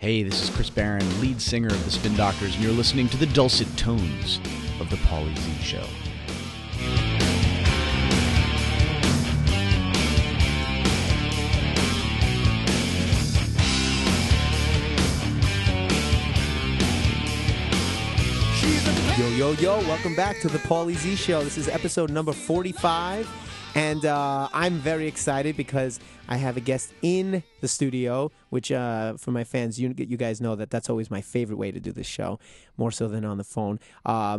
Hey, this is Chris Barron, lead singer of the Spin Doctors, and you're listening to the dulcet tones of the Paulie Z Show. Yo, welcome back to the Paulie Z Show. This is episode number 45, and I'm very excited because I have a guest in the studio, which for my fans, you guys know that that's always my favorite way to do this show, more so than on the phone,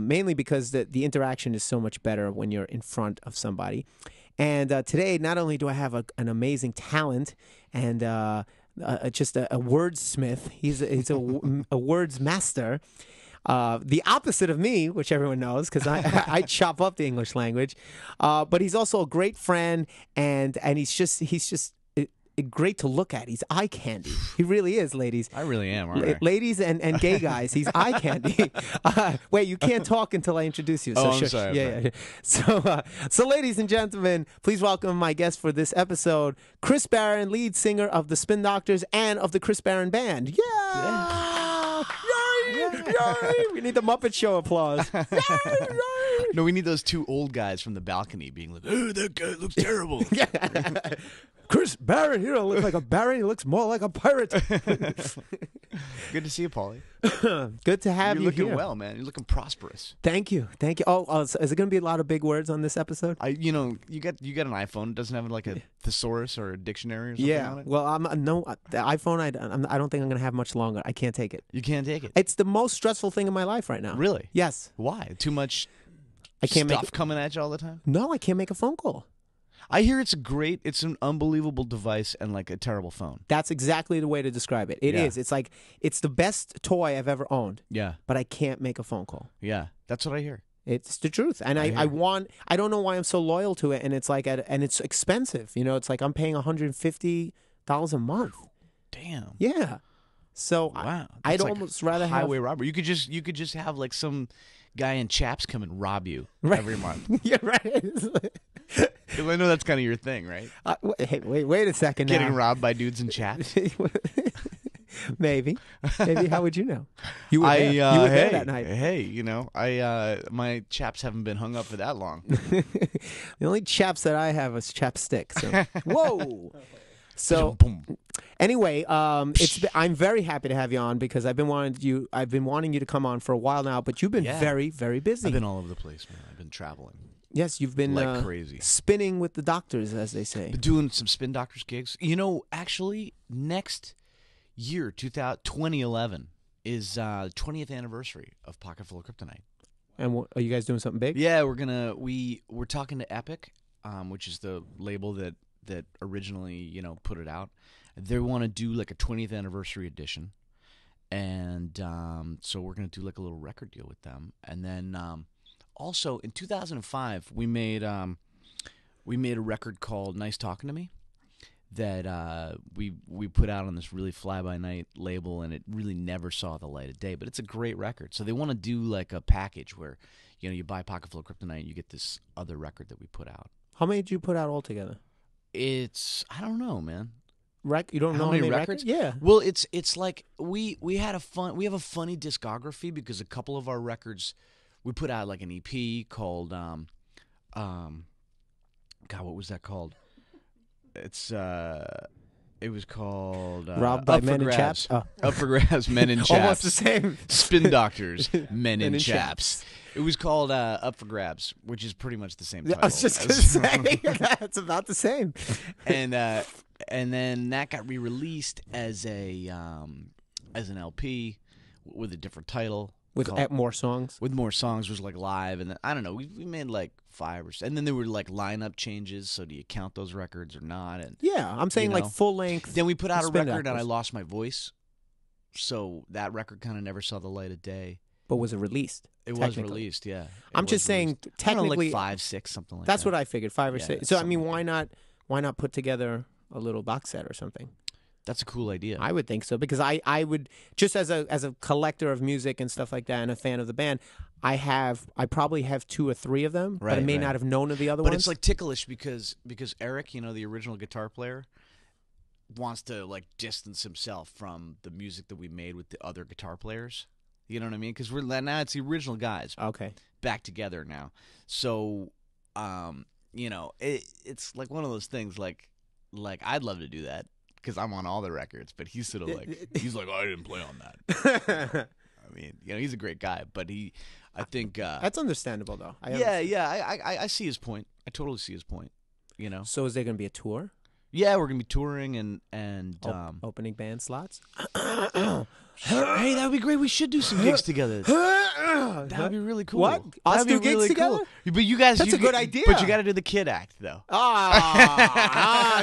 mainly because the interaction is so much better when you're in front of somebody. And today, not only do I have an amazing talent and just a wordsmith, he's a words master. The opposite of me, which everyone knows, because I chop up the English language. But he's also a great friend, and he's just great to look at. He's eye candy. He really is, ladies. I really am, aren't I? Ladies and gay guys, he's eye candy. Wait, you can't talk until I introduce you. So I'm sorry. Yeah. So, ladies and gentlemen, please welcome my guest for this episode, Chris Barron, lead singer of the Spin Doctors and of the Chris Barron Band. Yeah. Yay! We need the Muppet Show applause. Yay! No, we need those two old guys from the balcony being like, "Oh, that guy looks terrible." Chris Barron, he don't look like a Baron. He looks more like a pirate. Good to see you, Paulie. Good to have you You're looking here. well, man. You're looking prosperous. Thank you. Oh, is it going to be a lot of big words on this episode? You got an iPhone. It doesn't have like a thesaurus or a dictionary or something on it? Well, the iPhone, I don't think I'm going to have much longer. I can't take it. You can't take it? It's the most stressful thing in my life right now. Really? Yes. Why? Too much I can't stuff make coming at you all the time? No, I can't make a phone call. I hear it's an unbelievable device and like a terrible phone. That's exactly the way to describe it. It is. It's like, it's the best toy I've ever owned. Yeah. But I can't make a phone call. Yeah. That's what I hear. It's the truth. And I don't know why I'm so loyal to it. And it's like, and it's expensive. You know, it's like I'm paying $150 a month. Damn. Yeah. So wow. I'd like almost rather have highway robbery. You could just have like some guy in chaps come and rob you every month. Yeah, right. Because I know that's kind of your thing, right? Hey, wait a second. Getting now. robbed by dudes in chaps. Maybe. How would you know? You were there. You were there that night. Hey, my chaps haven't been hung up for that long. The only chaps that I have is chapstick. So. Whoa. So anyway, I'm very happy to have you on because I've been wanting you to come on for a while now, but you've been very, very busy. I've been all over the place, man. I've been traveling. Yes, you've been like crazy, spinning with the doctors, as they say. Been doing some Spin Doctors gigs. Actually, next year, 2011, is the 20th anniversary of Pocket Full of Kryptonite. And are you guys doing something big? Yeah, we're talking to Epic, which is the label that originally put it out. They want to do like a 20th anniversary edition, and so we're gonna do like a little record deal with them. And then also in 2005 we made a record called Nice Talking to Me that we put out on this really fly-by-night label, and it really never saw the light of day, but it's a great record. So they want to do like a package where you buy Pocket Full of Kryptonite and you get this other record that we put out. How many did you put out altogether? I don't know, man. You don't know how many records? Yeah. Well, it's like we have a funny discography because a couple of our records we put out like an EP called God, what was that called? It was called Robbed by Men in Chaps. Oh. Up for Grabs, Men in Chaps. Almost the same. Spin Doctors, Men in Chaps. It was called Up for Grabs, which is pretty much the same title. I was just going to say, that's about the same. And then that got re-released as an LP with a different title. With more songs? With more songs. It was like live. And then, I don't know, we made like 5 or 6. And then there were like lineup changes. So do you count those records or not? And yeah, I'm saying like full length. Then we put out a record and I lost my voice. So that record kind of never saw the light of day. But was it released? It was released, yeah. I'm just saying, technically, like 5, 6, something like that's that. what I figured, 5 or 6. So I mean, why not put together a little box set or something? That's a cool idea. I would think so because I would just as a collector of music and stuff like that and a fan of the band, I probably have 2 or 3 of them, but I may not have known of the other ones. But it's like ticklish because Eric, the original guitar player, wants to like distance himself from the music that we made with the other guitar players. You know what I mean? Because now it's the original guys back together now. So, you know, it's like one of those things. Like I'd love to do that because I'm on all the records, but he's sort of like I didn't play on that. I mean, you know, he's a great guy, but I think that's understandable though. I see his point. I totally see his point. You know. So is there going to be a tour? Yeah, we're gonna be touring and opening band slots. Hey, that would be great. We should do some gigs together. That would be really cool. What? Us do gigs really together? Cool. But you guys, that's a good idea. But you got to do the kid act though.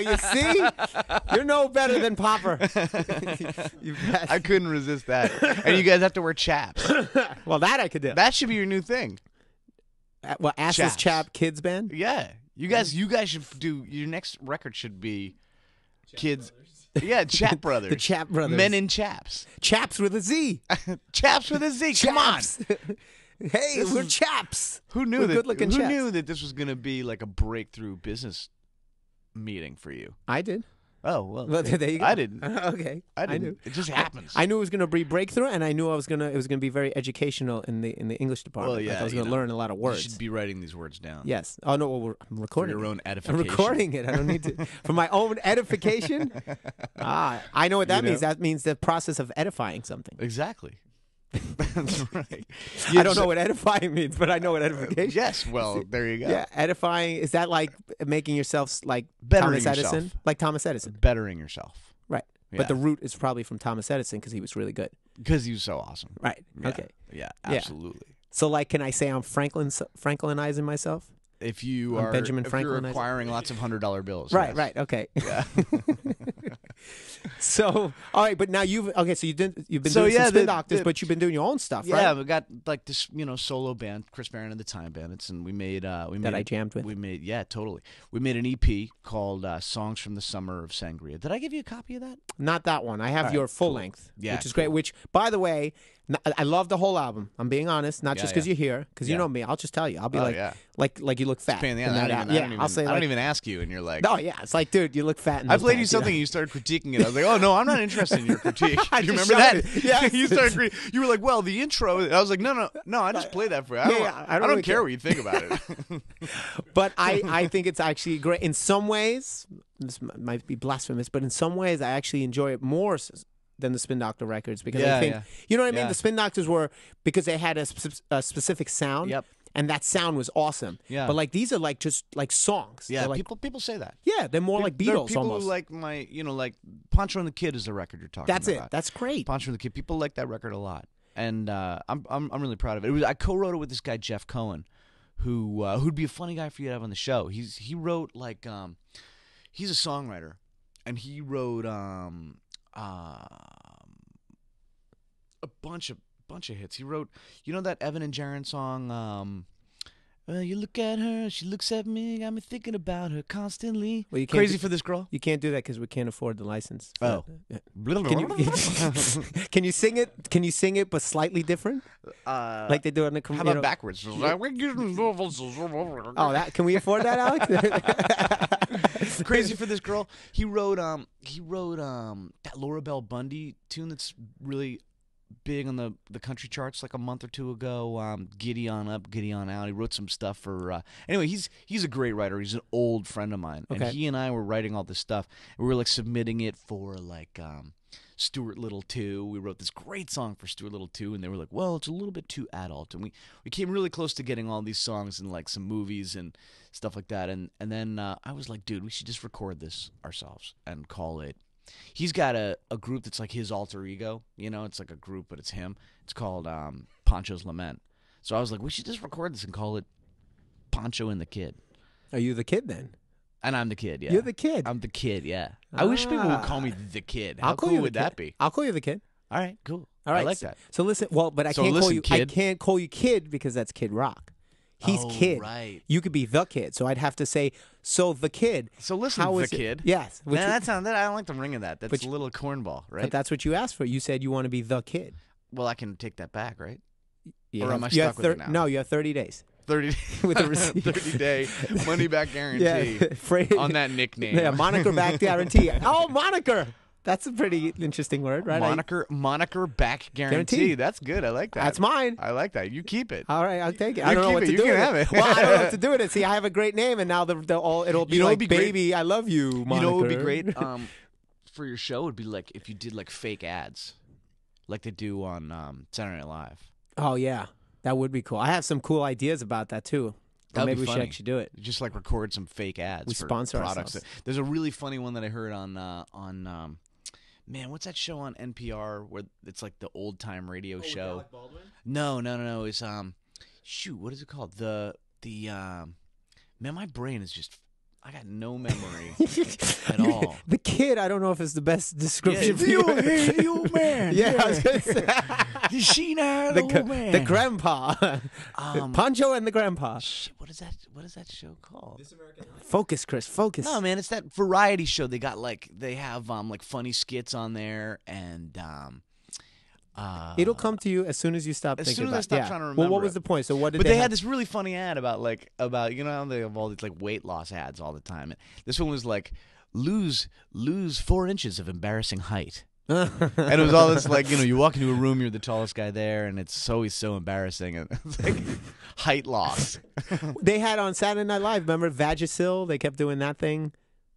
You see, you're no better than Popper. I couldn't resist that. And you guys have to wear chaps. Well, that I could do. That should be your new thing. Well, Assless Chap Kids Band. Yeah, you guys should do your next record. Should be Chap kids. Brothers. Yeah, Chap Brothers. The Chap Brothers. Men in chaps. Chaps with a Z. Chaps with a Z. Come on. Hey, we're chaps. Who knew we're that? Good-looking chaps. Who knew that this was going to be like a breakthrough business meeting for you? I did. Oh well, there you go. I didn't. Okay, I knew. It just happens. I knew it was going to be breakthrough, and I knew it was going to be very educational in the English department. Well, yeah, like I was going to learn a lot of words. You should be writing these words down. Yes. Oh no, well, I'm recording. For your own edification. I'm recording it. I don't need to for my own edification. I know what that means. That means the process of edifying something. Exactly. That's right. I don't know what edifying means, but I know what edification. Yes, well, there you go. Yeah, edifying, is that like making yourself like Bettering Thomas Edison? Yourself. Like Thomas Edison. Bettering yourself. Right. Yeah. But the root is probably from Thomas Edison because he was really good. Because he was so awesome. Right. Yeah. Okay. Yeah, absolutely. Yeah. So like, can I say I'm Franklinizing myself? If you I'm are Benjamin you're acquiring lots of $100 bills. Right, yes. right, okay. Yeah. So, all right, but now you've been doing some Spin Doctors, but you've been doing your own stuff, right? Yeah, we got like this, solo band, Chris Barron and the Time Bandits, and we made I jammed with. We made totally. We made an EP called Songs from the Summer of Sangria. Did I give you a copy of that? Not that one. I have your full length, which is great. Which, by the way, I love the whole album. I'm being honest, not just because you're here, because you know me. I'll just tell you. I'll be like you look fat. I'll say. I don't even ask you, and you're like, oh yeah, it's like, dude, you look fat. I played you something, and you started critiquing it. I was like, oh no, I'm not interested in your critique. Do you remember that? Yeah, you started. You were like, well, the intro. I was like, no, I just played that for you. I don't care what you think about it. But I think it's actually great. In some ways, this might be blasphemous, but in some ways, I actually enjoy it more than the Spin Doctor records because I think you know what I mean. The Spin Doctors were because they had a specific sound. Yep. And that sound was awesome. Yeah. But like these are like just like songs. Yeah. Like, people say that. Yeah, they're more like Beatles people almost. Who like like Pancho and the Kid is the record you're talking about. That's it. That's great. Pancho and the Kid. People like that record a lot, and I'm really proud of it. I co-wrote it with this guy Jeff Cohen, who'd be a funny guy for you to have on the show. He wrote like he's a songwriter, and he wrote a bunch of hits. He wrote, that Evan and Jaron song, you look at her, she looks at me, got me thinking about her constantly. Well, Crazy for this girl? You can't do that because we can't afford the license. Oh. Can you sing it? Can you sing it but slightly different? Like they do on the How about backwards? Oh, can we afford that, Alex? Crazy for this girl. He wrote that Laura Bell Bundy tune that's really big on the country charts like a month or two ago. Giddy on Up, Giddy on Out. He wrote some stuff for anyway, he's a great writer. He's an old friend of mine. Okay. And he and I were writing all this stuff, and we were like submitting it for like Stuart Little 2. We wrote this great song for Stuart Little 2, and they were like, well, it's a little bit too adult. And we came really close to getting all these songs in like some movies and stuff like that. And then I was like, dude, we should just record this ourselves and call it. He's got a group that's like his alter ego. It's like a group, but it's him. It's called Pancho's Lament. So I was like, we should just record this and call it Pancho and the Kid. Are you the kid then? And I'm the kid, yeah. You're the kid. I'm the kid, yeah. I wish people would call me the kid. How cool would that be? I'll call you the kid. All right, cool. All right, I like that. So listen, but I can't call you kid. I can't call you kid because that's Kid Rock. He's Kid. Right. You could be the Kid. So I'd have to say, so the Kid. So listen, the Kid. Yes. I don't like the ring of that. That's a little cornball, right? But that's what you asked for. You said you want to be the Kid. Well, I can take that back, right? Yeah. Or am I stuck with it now? No, you have 30 days. 30 with a receipt. 30-day money back guarantee on that nickname. Yeah, moniker back guarantee. Oh, moniker. That's a pretty interesting word, right? Moniker back guarantee. That's good. I like that. That's mine. I like that. You keep it. All right, I'll take it. I don't know what to do with with it. it. Well, I don't know what to do with it. See, I have a great name, and now it'll be like, baby, I love you, moniker. You know what would be great for your show would be like if you did like fake ads, like they do on Saturday Night Live. Oh, yeah. That would be cool. I have some cool ideas about that, too. Maybe we should actually do it. Just like record some fake ads. We for sponsor products. ourselves. There's a really funny one that I heard on man, what's that show on NPR where it's like the old time radio show? Alec Baldwin? No. It's shoot, what is it called? The man, my brain is just, I got no memory at all. The kid, I don't know if it's the best description for you. Hey, you man. Yeah, I was gonna say. The grandpa. Pancho and the grandpa. Shit, what is that show called? This American Life. Focus, Chris. Focus. No, man, it's that variety show. They have like funny skits on there, and it'll come to you as soon as you stop thinking soon as about I it. stop trying to remember. Well, what was the point? So what did But they had have? this really funny ad about you know how they have all these like weight loss ads all the time. And this one was like lose 4 inches of embarrassing height. And it was all this like, you know, you walk into a room, you're the tallest guy there, and it's always so embarrassing. And it's like height loss. They had on Saturday Night Live, remember Vagisil? They kept doing that thing.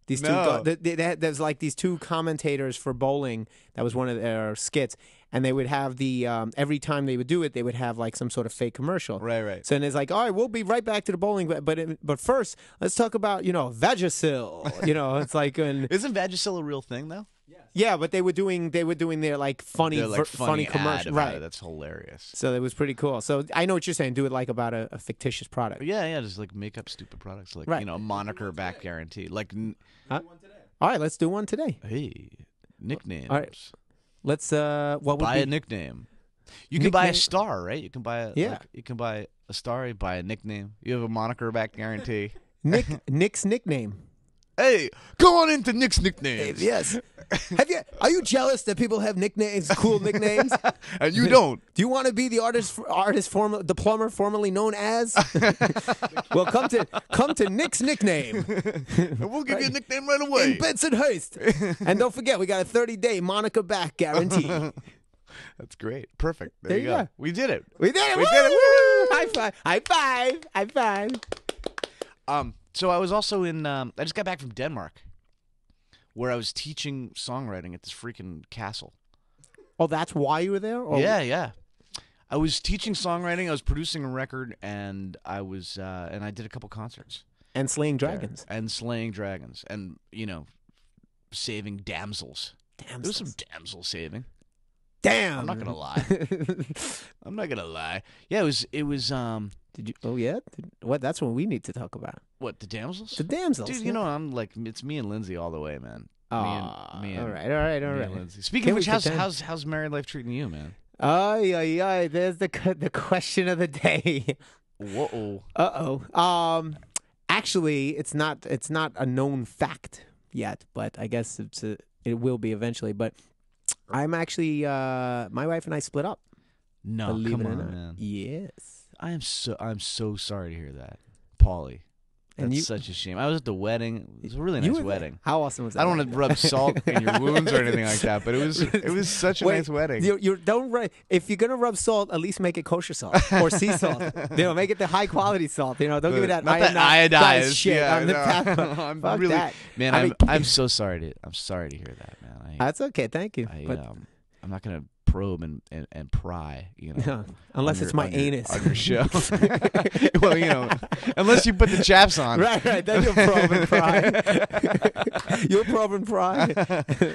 These No. there's like these two commentators for bowling. That was one of their skits, and they would have the every time they would do it, they would have like some sort of fake commercial. Right. So and it's like, all right, we'll be right back to the bowling, but first, let's talk about Vagisil. It's like Isn't Vagisil a real thing though? Yeah, but they were doing their like funny funny commercial, ad right? it. That's hilarious. So it was pretty cool. So I know what you're saying. Do it like about a fictitious product. Yeah, just like make up stupid products, like Right. Moniker back guarantee, like. All right, let's do one today. Hey, nicknames. All right. Let's what would buy be a nickname. You can buy a star, right? You can buy you can buy a star. You buy a nickname. You have a moniker back guarantee. Nick's nickname. Hey, go on into Nick's nicknames. Yes. Are you jealous that people have nicknames, cool nicknames? And you don't. Do you want to be the the plumber formerly known as? Well, come to Nick's nickname. And we'll give you a nickname right away. In Bensonhurst. And don't forget, we got a 30-day Monica back guarantee. That's great. Perfect. There you go. We did it. We did it. We did it. High five. High five. High five. So I was also in. I just got back from Denmark, where I was teaching songwriting at this freaking castle. Oh, that's why you were there? Or... Yeah. I was teaching songwriting. I was producing a record, and I did a couple concerts. And slaying dragons. And saving damsels. There was some damsel saving. Damn. I'm not gonna lie. Yeah, it was. Did you? Oh yeah. What? That's what we need to talk about. What, the damsels? The damsels. Dude, I'm like, it's me and Lindsay all the way, man. Me and all right. Lindsay. Speaking of which, how's married life treating you, man? Ay. There's the question of the day. Whoa. Uh-oh. Actually, it's not a known fact yet, but I guess it will be eventually. But I'm actually my wife and I split up. No, believe come it or on, not. man. Yes. I'm so sorry to hear that, Paulie. That's such a shame. I was at the wedding. It was a really nice wedding. How awesome was that? I don't want to rub salt in your wounds or anything like that, but it was such a nice wedding. You don't if you're gonna rub salt, at least make it kosher salt or sea salt. Make it the high quality salt. Don't give it that iodized shit. Yeah, I'm really, that. Man, I'm so sorry to hear that, man. That's okay. Thank you. I'm not gonna probe and pry, unless it's my anus on your show. Well, unless you put the chaps on. Right. Then you'll probe and pry. You'll probe and pry,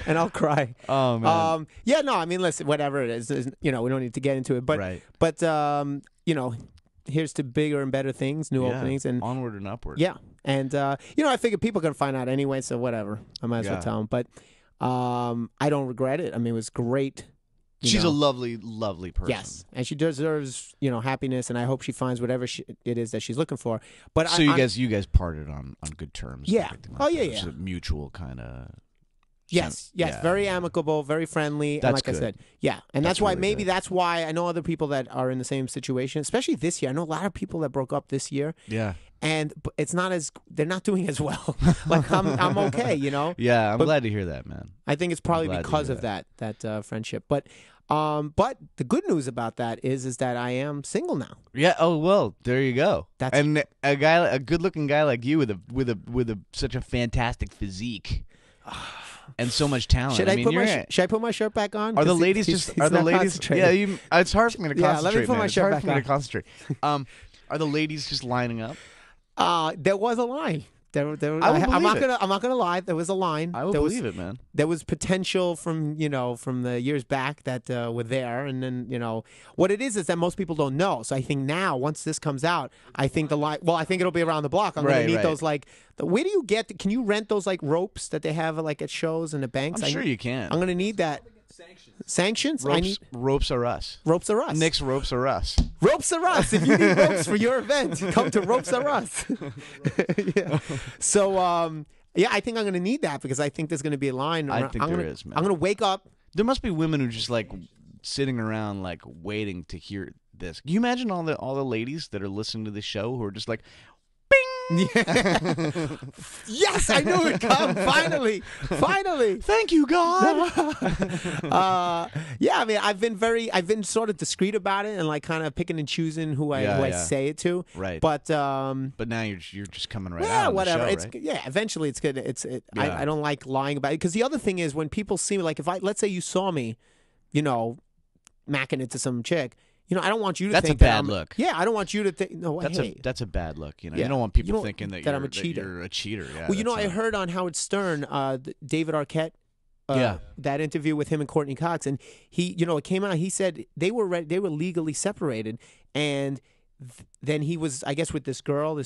and I'll cry. Oh man. Yeah. No. I mean, listen. Whatever it is, we don't need to get into it. But right. But here's to bigger and better things, new openings, and onward and upward. Yeah. And I figure people are gonna find out anyway, so whatever. I might as well tell them. But I don't regret it. I mean, it was great. She's a lovely, lovely person. Yes, and she deserves, happiness, and I hope she finds whatever it is that she's looking for. But so you guys parted on good terms. Yeah. And Oh like yeah. It's a mutual kind of. Yes, Yeah, very yeah. amicable, very friendly, and That's like I good. said, yeah, and That's that's why really good. that's why I know other people that are in the same situation, especially this year. I know a lot of people that broke up this year, Yeah. and it's not as they're not doing as well. Like I'm okay, you know. Yeah, I'm But glad to hear that, man. I think it's probably glad to because hear of that friendship. But the good news about that is that I am single now. Yeah. Oh well, there you go. That's- and a good-looking guy like you with a such a fantastic physique and so much talent. Should I I mean, put you're should I put my shirt back on? Are the 'Cause ladies he's just? Are the not ladies? concentrating. Yeah, it's hard for me to Yeah, concentrate. let me put man. my It's shirt hard back for me to on. concentrate. Are the ladies just lining up? There was a line. I would I'm believe it. I'm not gonna lie. There was a line. I would there believe was, it, man. There was potential from the years back that were there, and then what it is that most people don't know. So I think now, once this comes out, I think the line. Well, I think it'll be around the block. I'm gonna Right, need right. those where do you get? Can you rent those ropes that they have at shows and the banks? I'm sure you can. I'm gonna need that. Sanctions. I need Ropes are us. ropes are us. Nick's ropes are us. Ropes are us. If you need ropes for your event, come to Ropes Are Us. Yeah. So, yeah, I think I'm going to need that because I think there's going to be a line. I think I'm there gonna, is, man. I'm going to wake up. There must be women who just like sitting around like waiting to hear this. Can you imagine all the ladies that are listening to this show who are just like, Yes, I knew it come. Finally. "Thank you, God." Yeah, I mean, I've been sort of discreet about it and like kind of picking and choosing who I say it to. Right. But But now you're just coming right out. yeah, on the whatever. show, It's right? yeah. Eventually, it's good. Yeah. I don't like lying about it because the other thing is when people see me, like if let's say you saw me, macking into some chick. I don't want you to That's think a bad that I'm, look. Yeah, I don't want you to think. No, That's hey. that's a bad look. You Yeah. don't want people You don't- thinking that I'm a cheater. you're a cheater. Yeah. Well, I that's heard on Howard Stern, David Arquette. That interview with him and Courtney Cox, and he, it came out. He said they were legally separated, and then he was, I guess, with this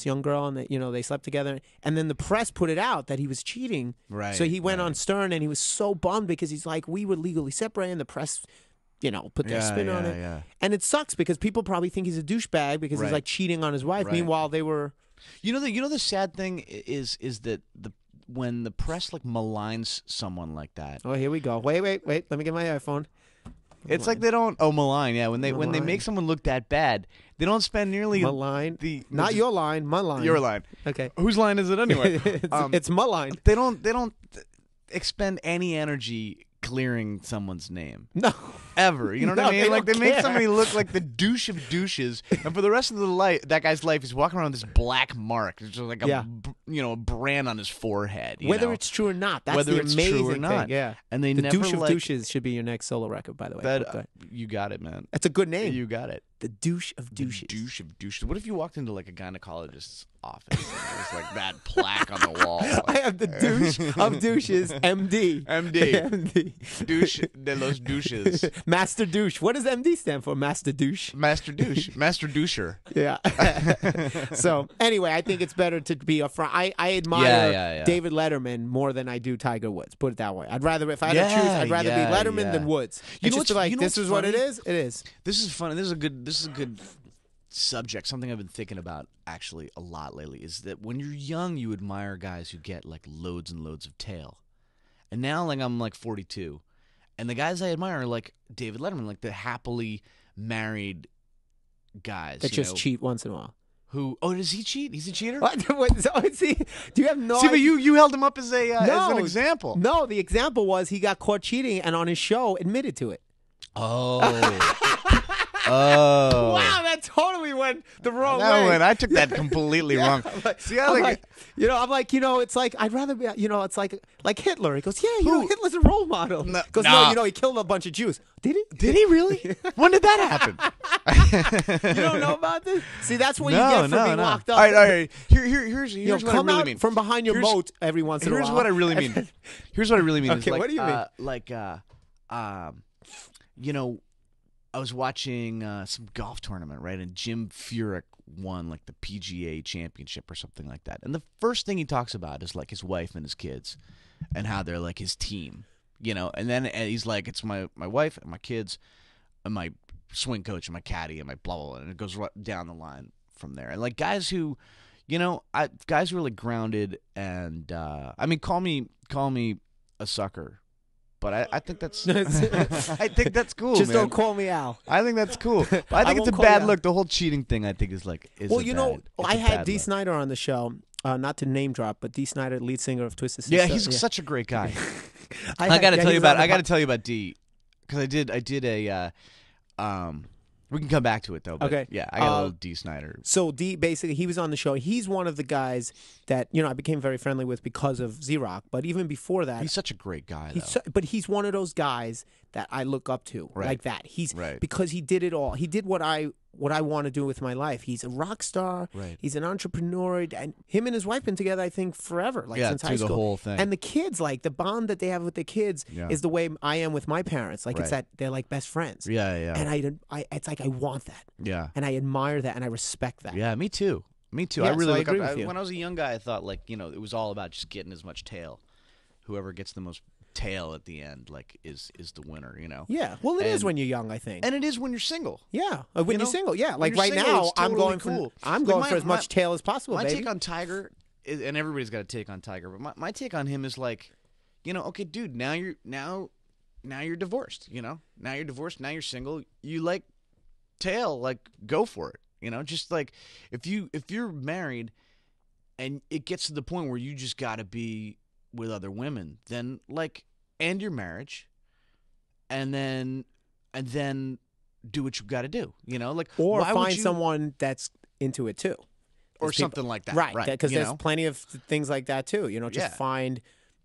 young girl, and they slept together, and then the press put it out that he was cheating. Right. So he went right. on Stern, and he was so bummed because he's like, we were legally separated, and the press, put their spin on it, Yeah. and it sucks because people probably think he's a douchebag because he's Right. like cheating on his wife. Right. Meanwhile, they were. The sad thing is that when the press like maligns someone like that, Oh, here we go. Wait. Let me get my iPhone. it's like they don't malign. Yeah, when they Malign. make someone look that bad, they don't spend nearly My line. the Not your line, my line. your line. Okay. Whose line is it anyway? It's my line. They don't expend any energy clearing someone's name. No. Ever, you know what No, I mean? they Like they don't make care. somebody look like the douche of douches, and for the rest of that guy's life, he's walking around with this black mark. It's just like a brand on his forehead. Whether know? it's true or not, that's Whether the it's amazing true or not. thing. Yeah. And they The never douche of like douches should be your next solo record, by the way. that. Okay. You got it, man. That's a good name. You got it. The douche of douches. Douche of douches. What if you walked into like a gynecologist's office and there was like that plaque on the wall? I have the douche of douches, MD. MD. MD. Douche de los douches. Master douche. What does MD stand for? Master douche. Master douche. Master doucher. Yeah. So anyway, I think it's better to be upfront. I admire Yeah. David Letterman more than I do Tiger Woods. Put it that way. I'd rather, if I had to choose, I'd rather be Letterman than Woods. You It's know just what's- like, you know this what's is what it funny? is. It is. This is funny. This is a good subject. Something I've been thinking about actually a lot lately is that when you're young, you admire guys who get like loads and loads of tail, and now like I'm like 42, and the guys I admire are like David Letterman, like the happily married guys That just cheat once in a while. Who? Oh, does he cheat? He's a cheater. What? So, see, do you have no See, but idea? you held him up as an example. No, the example was he got caught cheating and on his show admitted to it. Oh. Oh. Wow, that totally went the wrong That way. went, I took that completely wrong. See, I'm like, it's like I'd rather be, it's like Hitler. He goes, yeah, Hitler's a role model. No, He goes, nah. no, he killed a bunch of Jews. Did he? Did he really? When did that happen? You don't know about this? See, that's what you get for being locked up. All right. Here's what I come really out mean. from behind your moat every once in a while. Here's what I really mean. Here's what I really mean. Okay, is like, what do you mean? I was watching some golf tournament, right? And Jim Furyk won like the PGA championship or something like that. And the first thing he talks about is like his wife and his kids and how they're like his team, And then he's like, it's my wife and my kids and my swing coach and my caddy and my blah, blah, blah. And it goes right down the line from there. And like guys who, guys who are like grounded and, call me a sucker. But I think that's I think that's cool. Just man. don't call me Al. I think that's cool. But I think it's a won't call you bad Al. look. The whole cheating thing, I think, is like Well, you know, I had D. D. Snyder on the show. Not to name drop, but D. Snyder, lead singer of Twisted Sister. Yeah, he's such a great guy. I got to tell you about. I got to tell you about D, because I did a. We can come back to it though. But Okay. Yeah, I got a little D. Snyder. So D, basically, he was on the show. He's one of the guys that I became very friendly with because of Z-Rock. But even before that, He's such a great guy, though. but he's one of those guys that I look up to, Right. like that. He's Right. because he did it all. He did what I want to do with my life. He's a rock star. Right. He's an entrepreneur, and him and his wife been together, I think, forever, like Yeah, since through high the school. whole thing. And the kids, like the bond that they have with the kids, Yeah. is the way I am with my parents. Like it's Right. that they're like best friends. Yeah. And it's like I want that, Yeah. and I admire that, and I respect that. Yeah, me too. Me too. Yeah, I really so I look agree up. with you. When I was a young guy, I thought like it was all about just getting as much tail. Whoever gets the most tail at the end, like, is the winner. Yeah. Well, it is And- when you're young, I think. And it is when you're single. Yeah, when You you're know? single, yeah. When Like you're right single, now, it's I'm totally going cool. for I'm Like going my- for as much my- tail as possible, My baby. take on Tiger, and everybody's got a take on Tiger, but my take on him is like, okay, dude, now you're divorced. Now you're divorced. Now you're single. You like tail, like, go for it. Just like if you're married, and it gets to the point where you just got to be with other women, then like end your marriage, and then do what you got to do. Like, Or why would find you- someone that's into it too. or There's people- something like that, Right, Right? because you there's know? plenty of things like that too. Just Yeah. find,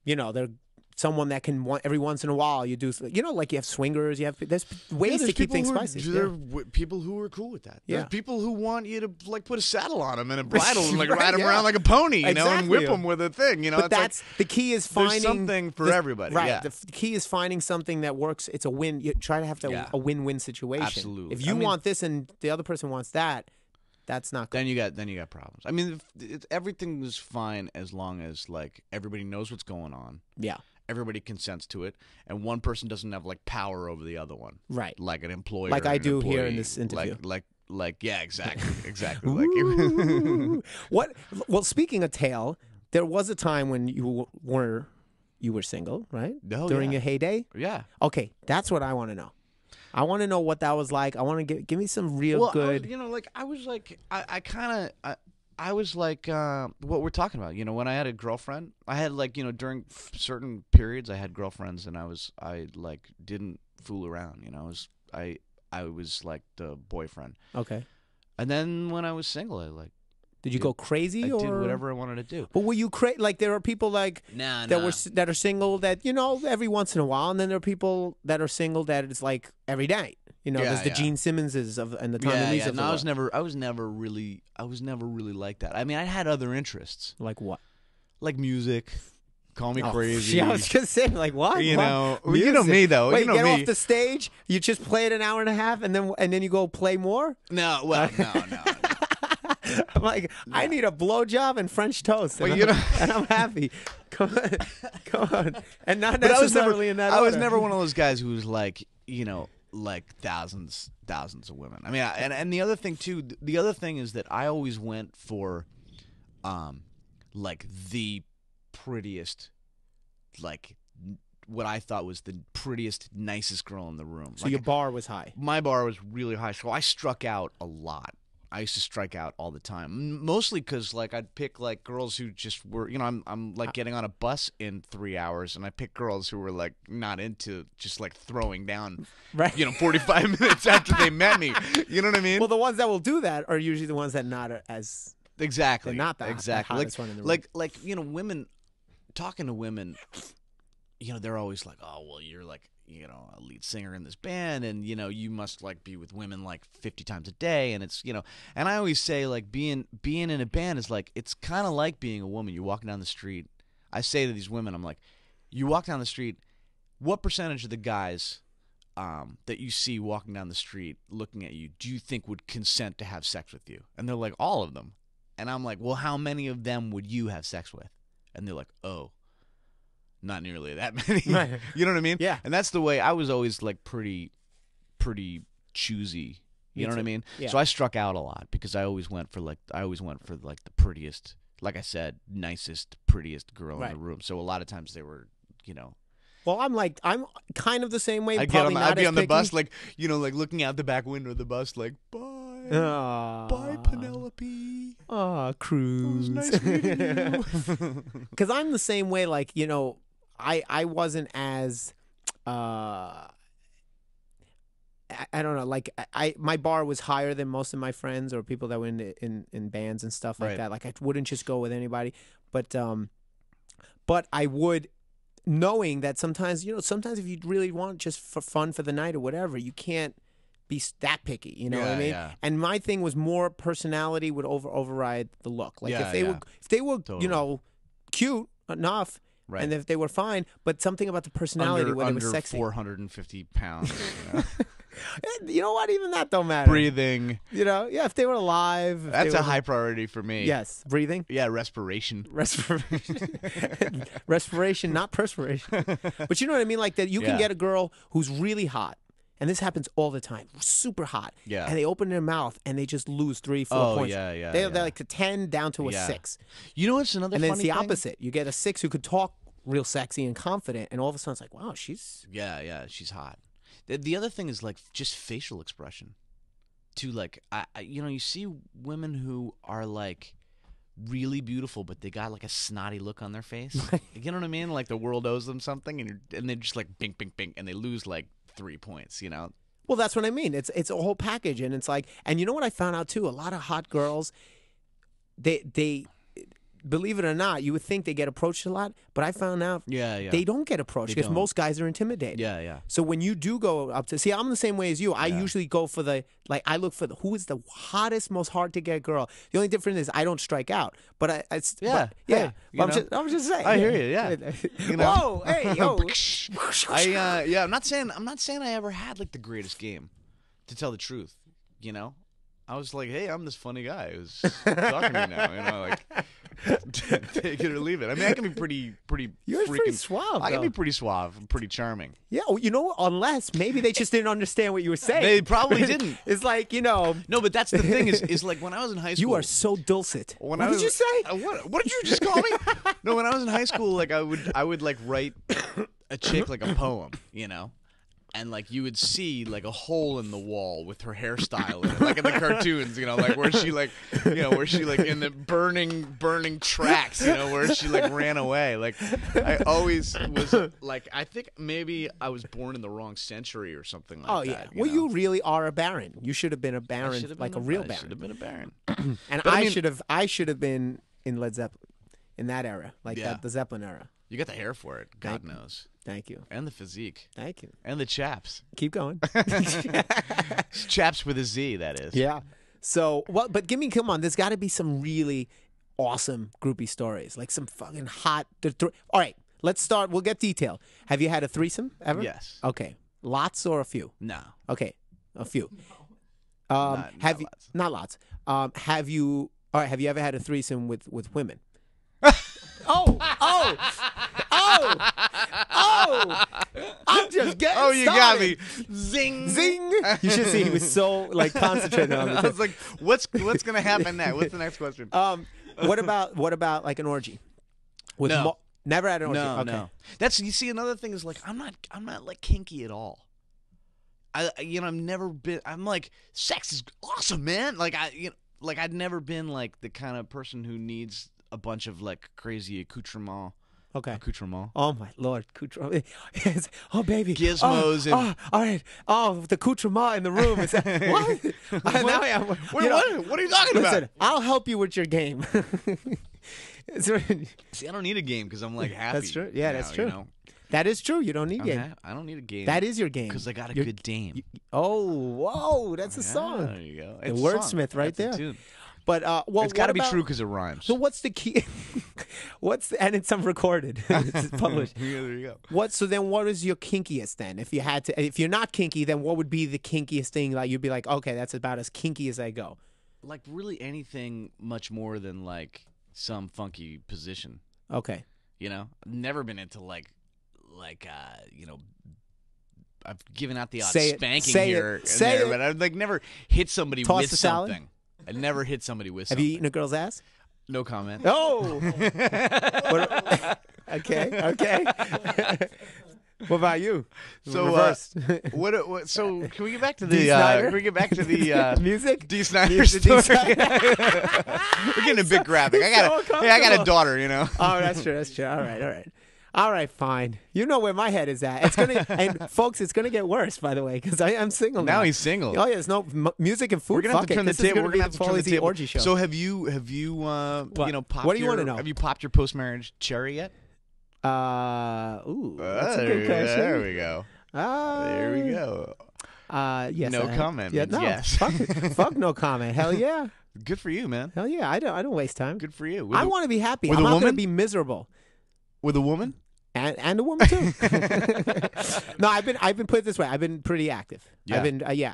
there someone that can every once in a while you do, like you have swingers, there's ways there's to keep people things who are- spicy. There Yeah. are people who are cool with that. Yeah. There's people who want you to like put a saddle on them and a bridle and like Right, ride them yeah. around like a pony, and Exactly. whip them with a thing. But It's that's the key is there's finding something for everybody, Right. yeah. The key is finding something that works. It's a win. You try to have Yeah. a win-win situation. Absolutely. If you I mean- want this and the other person wants that, that's not good. then you got problems. I mean, everything is fine as long as like everybody knows what's going on. Yeah. Everybody consents to it, and one person doesn't have like power over the other one, Right. like an employer, Like I and an do here in employee. this interview. Like yeah, exactly. Like Ooh. What? Well, speaking of tail, there was a time when you were single, right? Oh, During yeah. your heyday. yeah. Okay, that's what I want to know. I want to know what that was like. I want to give me some real Well, good. I was like what we're talking about. When I had a girlfriend, I had like during certain periods I had girlfriends, and I like didn't fool around. I was like the boyfriend. Okay. And then when I was single, Did you go crazy I or did whatever I wanted to do. But were you like there are people like Nah, that are single that every once in a while, and then there are people that are single that it's like every day. There's the yeah. Gene Simmonses and the Tommy Lees of the No, world. I was never really like that. I mean, I had other interests, Like what? like music. Call me Oh, crazy. I was just saying, like what? You What? know Music. me though. Wait, you know get me. off the stage. You just play it an hour and a half, and then you go play more. No, well, no. I'm like, I need a blowjob and French toast, and, Well, and I'm happy. Come on, and not But necessarily in that I was order. never one of those guys who was like, like thousands of women. I mean, and the other thing too. The other thing is that I always went for, like the prettiest, like what I thought was the prettiest, nicest girl in the room. So Like, your bar was high. my bar was really high, so I struck out a lot. I used to strike out all the time, mostly because like I'd pick like girls who just were, I'm like getting on a bus in 3 hours, and I picked girls who were like not into just like throwing down, Right. 45 minutes after they met me. You know what I mean? Well, the ones that will do that are usually the ones that not as exactly. they're not the exactly. hottest one in the room. Like women, talking to women, they're always like, oh well, you're like a lead singer in this band, and you must like be with women like 50 times a day, and it's and I always say like being in a band is like, it's kind of like being a woman. You're walking down the street. I say to these women, I'm like, you walk down the street, what percentage of the guys that you see walking down the street looking at you do you think would consent to have sex with you? And they're like, all of them. And I'm like, well, how many of them would you have sex with? And they're like, oh, not nearly that many. Right. You know what I mean? Yeah. And that's the way I was always like pretty choosy. You Me know what I too. mean? Yeah. So I struck out a lot because I always went for the prettiest, like I said, nicest, prettiest girl Right. in the room. So a lot of times they were, Well, I'm kind of the same way. I'd Probably not be as on the picky. bus, like, you know, like looking out the back window of the bus, like, bye, bye, Penelope. Aw, Cruz. It was nice meeting you. Because I'm the same way. Like, you know, I wasn't as I don't know. Like my bar was higher than most of my friends or people that were in bands and stuff like Right. that. Like I wouldn't just go with anybody, but I would, knowing that sometimes if you really want just for fun for the night or whatever, you can't be that picky. You know what I mean? Yeah. And my thing was more personality would override the look. Like Yeah, if they were Totally. you know, cute enough. Right. And if they were fine, but something about the personality where they were sexy. 450 pounds. You know? You know what? Even that don't matter. Breathing. You know, yeah. If they were alive, if That's they a were, high priority for me. Yes, breathing, Yeah, respiration. respiration, not perspiration. But you know what I mean? Like that, you can Yeah. get a girl who's really hot, and this happens all the time, super hot. Yeah. And they open their mouth and they just lose 3-4 Oh, points. yeah. They're like a 10 down to a Yeah. 6. You know what's another And then funny it's the thing? opposite. You get a 6 who could talk real sexy and confident, and all of a sudden it's like, wow, she's Yeah, she's hot. The other thing is like just facial expression. To like, you know, you see women who are like really beautiful, but they got like a snotty look on their face. You know what I mean? Like the world owes them something, and they're just like bink, bink, bink, and they lose like 3 points. You know? Well, that's what I mean. It's a whole package, and it's like, and you know what I found out too? A lot of hot girls, they believe it or not, you would think they get approached a lot, but I found out Yeah. they don't get approached They because don't. most guys are intimidated. Yeah. So when you do go up to, see, I'm the same way as you. I Yeah. usually go for I look for who is the hottest, most hard to get girl. The only difference is I don't strike out, but Yeah. But Hey, you know. I'm just saying. I hear you. Yeah. You know? Whoa, hey, yo. I'm not saying I ever had like the greatest game, to tell the truth. You know, I was like, hey, I'm this funny guy who's talking to me now. You know, like take it or leave it. I mean, I can be pretty You're freaking pretty suave. I can though. be pretty suave and pretty charming. Yeah, well, you know, unless maybe they just didn't understand what you were saying. They probably didn't. It's like, you know, No, but that's the thing is like when I was in high school. you are so dulcet. When What I did was- you say? What did you just call me? No, when I was in high school, like I would like write a chick like a poem, you know, and like you would see like a hole in the wall with her hairstyle in it, like in the cartoons, you know, like where she like in the burning tracks, you know, where she like ran away. Like I always was like, I think maybe I was born in the wrong century or something like Oh that. yeah. You Well, know? you really are a baron. You should have been a I baron, should have like been a real I should baron. have been a baron. And But I I mean- should have been in Led Zeppelin, in that era, like Yeah. the Zeppelin era. You got the hair for it, God knows, Thank you. and the physique, Thank you. and the chaps. Keep going. Chaps with a Z, that is. Yeah. So, but come on. There's got to be some really awesome groupie stories, like some fucking hot. All right, let's start. We'll get detailed. Have you had a threesome ever? Yes. Okay. Lots or a few? No. Okay, a few. Not have you? lots. Not lots. Have you? All right. Have you ever had a threesome with women? Oh! I'm just getting Oh, you got started. me. Zing. Zing! You should see he was so like concentrated on I it. was like, what's gonna happen next? What's the next question? What about like an orgy? With No. Never had an orgy. No, Okay. no. That's, you see, another thing is like I'm not like kinky at all. I've never been. I'm like, sex is awesome, man. Like I'd never been like the kind of person who needs a bunch of like crazy accoutrement. Okay. Accoutrement. Oh my lord, yes. Oh baby, Gizmos Oh, and- all right. Oh, the accoutrement in the room. Is that, what? Now I am. What are you talking Listen, about? I'll help you with your game. See, I don't need a game because I'm like happy. That's true. Yeah, that's now, true. You know? That is true. You don't need Okay, game. I don't need a game. That is your game. because I got a You're- good dame. Oh, whoa, that's a Yeah, song. there you go. The It's a song. wordsmith right That's a there. tune. But well, It's got to what be about- true because it rhymes. So what's the key? And it's recorded. It's published. Yeah, there you go. So then what is your kinkiest then? If you're not kinky, then what would be the kinkiest thing that you'd be like, okay, that's about as kinky as I go? Like really anything much more than like some funky position. Okay. You know, I've never been into like you know, I've given out the odd Say it. spanking Say it. here and Say there, it. but I've like never hit somebody Toss with the salad? something. I never hit somebody with Have something. you eaten a girl's ass? No comment. Oh. Okay. What about you? So reversed. What? So can we get back to D. the? Snyder? Can we get back to the music? D. Snyder Music, D. story? Snyder. We're getting a bit graphic. I got a daughter. You know. Oh, that's true. That's true. All right, fine. You know where my head is at. It's gonna, and folks, it's gonna get worse. By the way, because I am single now. Now he's single. Oh yeah, there's no music and food. We're gonna have to turn the table. We're gonna have to turn the table. Orgy show. So have you popped What do you want to know? Have you popped your post-marriage cherry yet? That's a good question. There we go. There we go. Yes. No comment. Yeah, no. Yes. Fuck no comment. Hell yeah. Good for you, man. Hell yeah. I don't waste time. Good for you. I want to be happy. with I'm a not woman? gonna be miserable. With a woman? And a woman too. No, I've been put it this way. I've been pretty active. Yeah.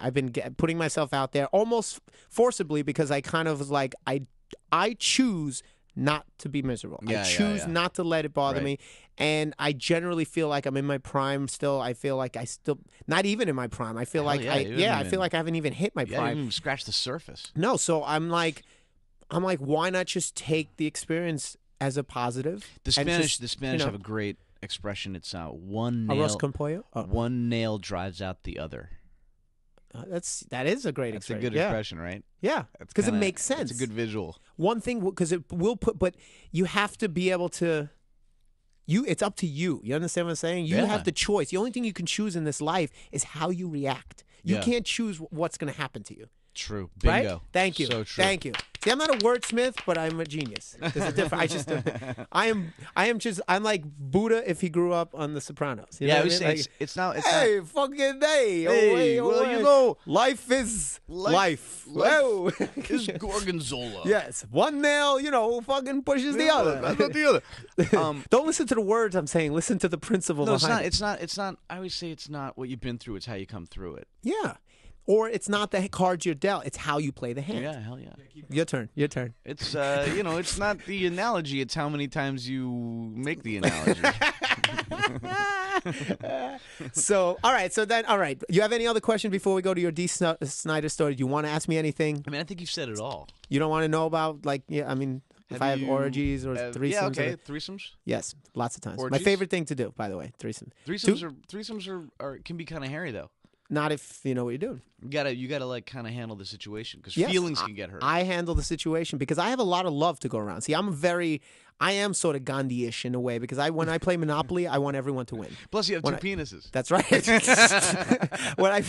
I've been putting myself out there almost forcibly because I kind of was like I choose not to be miserable. I choose not to let it bother me. And I generally feel like I'm in my prime still. I feel like I still not even in my prime. I feel like I feel like I haven't even hit my prime. You haven't scratched the surface. No, so I'm like why not just take the experience as a positive? The Spanish have a great expression. It's one nail. Arroz con pollo? Oh. One nail drives out the other. That is a great That's a expression. good expression, right? Yeah, because it makes sense. It's a good visual. One thing, because it will put, but you have to be able to. It's up to you. You understand what I'm saying? You have the choice. The only thing you can choose in this life is how you react. You can't choose what's going to happen to you. True. Bingo. Right? Thank you. So true. Thank you. See, I'm not a wordsmith, but I'm a genius. There's a difference. I'm like Buddha if he grew up on The Sopranos. You know what I mean? It's not. Hey, fucking day. Hey, well, you know, life is life. Whoa. Is gorgonzola. Yes. One nail, fucking pushes the other. Not the other. Don't listen to the words I'm saying. Listen to the principle behind it. It's not. I always say it's not what you've been through. It's how you come through it. Yeah. Or it's not the cards you're dealt. It's how you play the hand. Yeah, hell yeah. Your turn. It's it's not the analogy. It's how many times you make the analogy. So, all right. You have any other question before we go to your D. Snyder story? Do you want to ask me anything? I mean, I think you've said it all. You don't want to know about if I have orgies or threesomes? Yeah, okay. Threesomes? Yes, lots of times. Orgies? My favorite thing to do, by the way, threesomes. Threesomes can be kind of hairy though. Not if you know what you're doing. You gotta like kind of handle the situation because feelings can get hurt. I handle the situation because I have a lot of love to go around. See, I am sort of Gandhi-ish in a way because when I play Monopoly, I want everyone to win. Plus, you have two penises. That's right. when I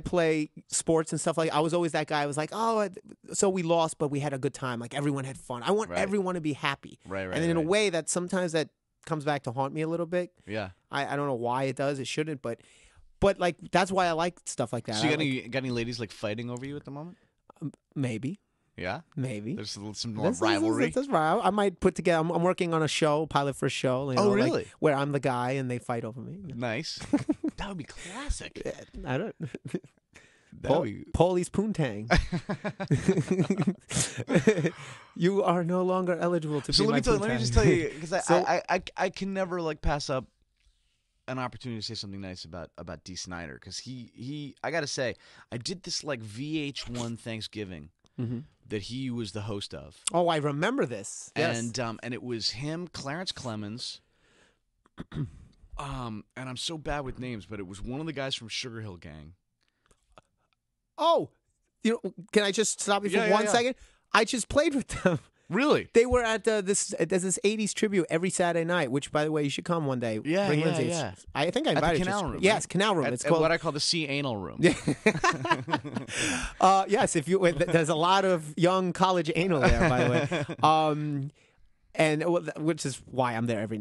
play sports and stuff I was always that guy. I was like, oh, so we lost, but we had a good time. Like everyone had fun. I want everyone to be happy. Right. And in a way that sometimes that comes back to haunt me a little bit. Yeah. I don't know why it does. It shouldn't, but like that's why I like stuff like that. So you got any ladies like fighting over you at the moment? Maybe. Yeah. Maybe. There's some more rivalry. That's right. I might put together. I'm working on a pilot for a show. Really? Like, where I'm the guy and they fight over me. Nice. That would be classic. I don't. Paulie's Poontang. You are no longer eligible to be my Poontang. Let me just tell you, because I can never like pass up an opportunity to say something nice about D. Snyder, because I gotta say, I did this like VH1 Thanksgiving that he was the host of. Oh, I remember this. Yes. And it was him, Clarence Clemens, and I'm so bad with names, but it was one of the guys from Sugar Hill Gang. Oh, can I just stop you for 1 second? I just played with them. Really? They were at there's this 80s tribute every Saturday night, which, by the way, you should come one day. Yeah, Bring Lindsay. yeah. I think I invited you. At the Canal Room. Yes, Canal Room. It's called what I call the C Anal Room. Yes, there's a lot of young college anal there, by the way. And which is why I'm there every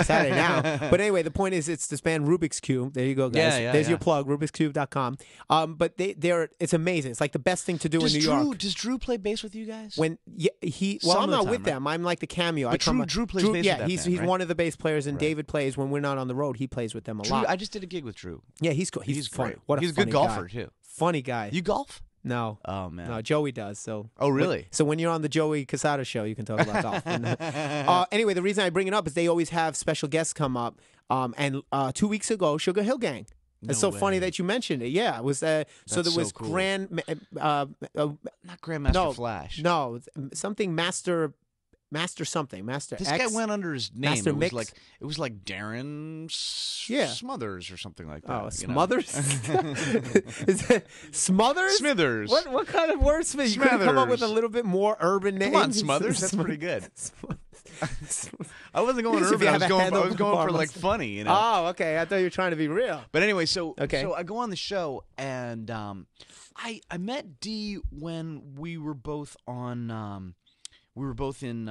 Saturday now. But anyway, the point is, it's this band Rubik's Cube. There you go, guys. There's your plug, Rubik'sCube.com. But it's amazing. It's like the best thing to do in New York. Does Drew play bass with you guys? I'm not with them. I'm like the cameo. But Drew plays bass with that he's band, right? one of the bass players, and David plays when we're not on the road. He plays with them a lot. I just did a gig with Drew. Yeah, he's cool. He's fun. Great. What a he's a good golfer too. Funny guy. You golf? No. Oh man. No, Joey does. So. Oh really? So when you're on the Joey Casada show, you can talk about golf. Anyway, the reason I bring it up is they always have special guests come up. And 2 weeks ago, Sugar Hill Gang. It's so funny that you mentioned it. Yeah, it was. So there was cool. Not Grandmaster Flash. No, something Master Master something, Master This X. guy went under his name. Master it was Mix? like it was like Darren Yeah. Smothers or something like that. Oh, you know? Smothers? Is it Smothers? Smithers. What kind of wordsmith? You couldn't come up with a Smothers. little bit more urban name? Come on, Smothers. That's pretty good. I wasn't going If you urban. I have was a going. I handle was going for like performance. funny. You know. Oh, okay. I thought you were trying to be real. But anyway, so Okay. I go on the show, and I met Dee when we were both on. We were both in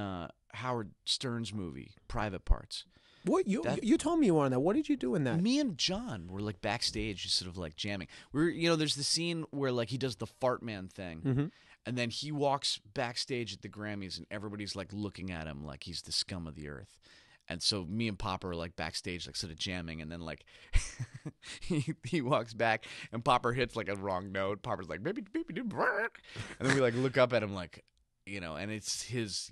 Howard Stern's movie, Private Parts. What you told me you were on that. What did you do in that? Me and John were like backstage, just sort of like jamming. There's the scene where like he does the fart man thing, Mm-hmm. and then he walks backstage at the Grammys, and everybody's like looking at him like he's the scum of the earth. And so me and Popper are like backstage, like sort of jamming, and then like he walks back, and Popper hits like a wrong note. Popper's like baby do work, and then we like look up at him like, and it's his,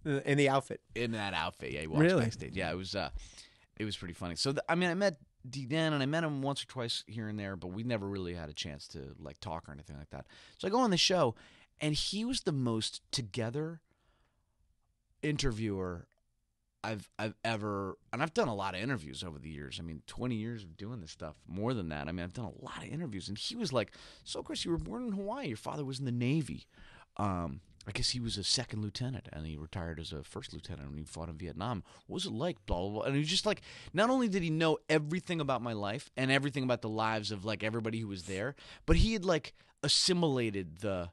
In the outfit. in that outfit. Yeah, he walks Really? backstage. Yeah, it was pretty funny. So I met Dee then, and I met him once or twice here and there, but we never really had a chance to like talk or anything like that. So I go on the show, and he was the most together interviewer I've ever, and I've done a lot of interviews over the years. I mean, 20 years of doing this stuff, more than that. I mean, I've done a lot of interviews, and he was like, "So, Chris, you were born in Hawaii. Your father was in the Navy. I guess he was a second lieutenant, and he retired as a first lieutenant when he fought in Vietnam. What was it like? Blah, blah, blah." And he was just like, not only did he know everything about my life and everything about the lives of like everybody who was there, but he had like assimilated the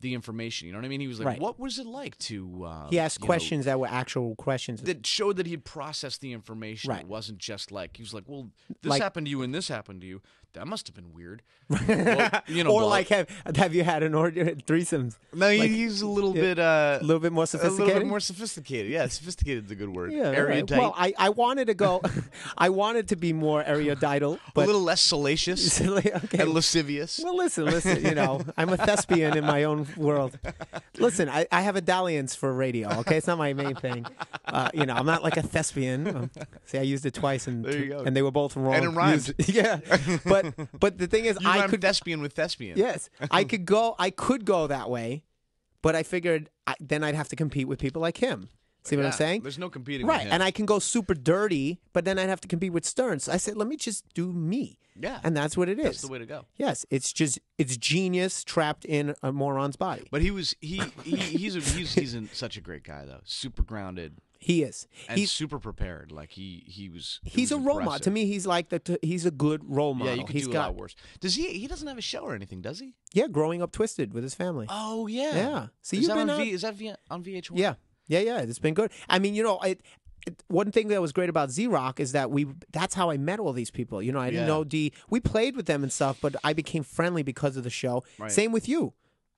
information. You know what I mean? He was like, Right. "What was it like to?" He asked questions that were actual questions. that showed that he had processed the information. Right. It wasn't just like he was like, "Well, this Like- happened to you and this happened to you. That must have been weird." or blah. like, have you had threesomes? No, like- he's a little bit A little bit more a sophisticated. little bit more sophisticated. Yeah, sophisticated is a good word. Yeah, all right. Erudite. Well, I wanted to go. I wanted to be more erudite, but a little less salacious okay. and lascivious. Well, listen. I'm a thespian in my own world. Listen, I have a dalliance for radio. Okay, it's not my main thing. I'm not like a thespian. See, I used it twice, and There you go. and they were both wrong. And it rhymed. Yeah, but the thing is, You I rhyme could thespian with thespian. yes, I could go that way, but I figured then I'd have to compete with people like him. See what I'm Yeah, saying? There's no competing Right, with him. and I can go super dirty, but then I'd have to compete with Stern. So I said, let me just do me. Yeah. And that's what it is. That's the way to go. Yes, it's genius trapped in a moron's body. But he's in such a great guy though. Super grounded He is. and He's super prepared. Like he was. it he's was a role model. impressive. To me, he's like he's a good role model. Yeah, you could He's do a got lot worse. Does he doesn't have a show or anything, does he? yeah, growing up twisted with his family. Oh yeah. Yeah. See, is you've that been on out- is that on VH1? Yeah. It's been good. I mean, one thing that was great about Z-Rock is that that's how I met all these people. I didn't Yeah. know D. We played with them and stuff, but I became friendly because of the show. Right. Same with you.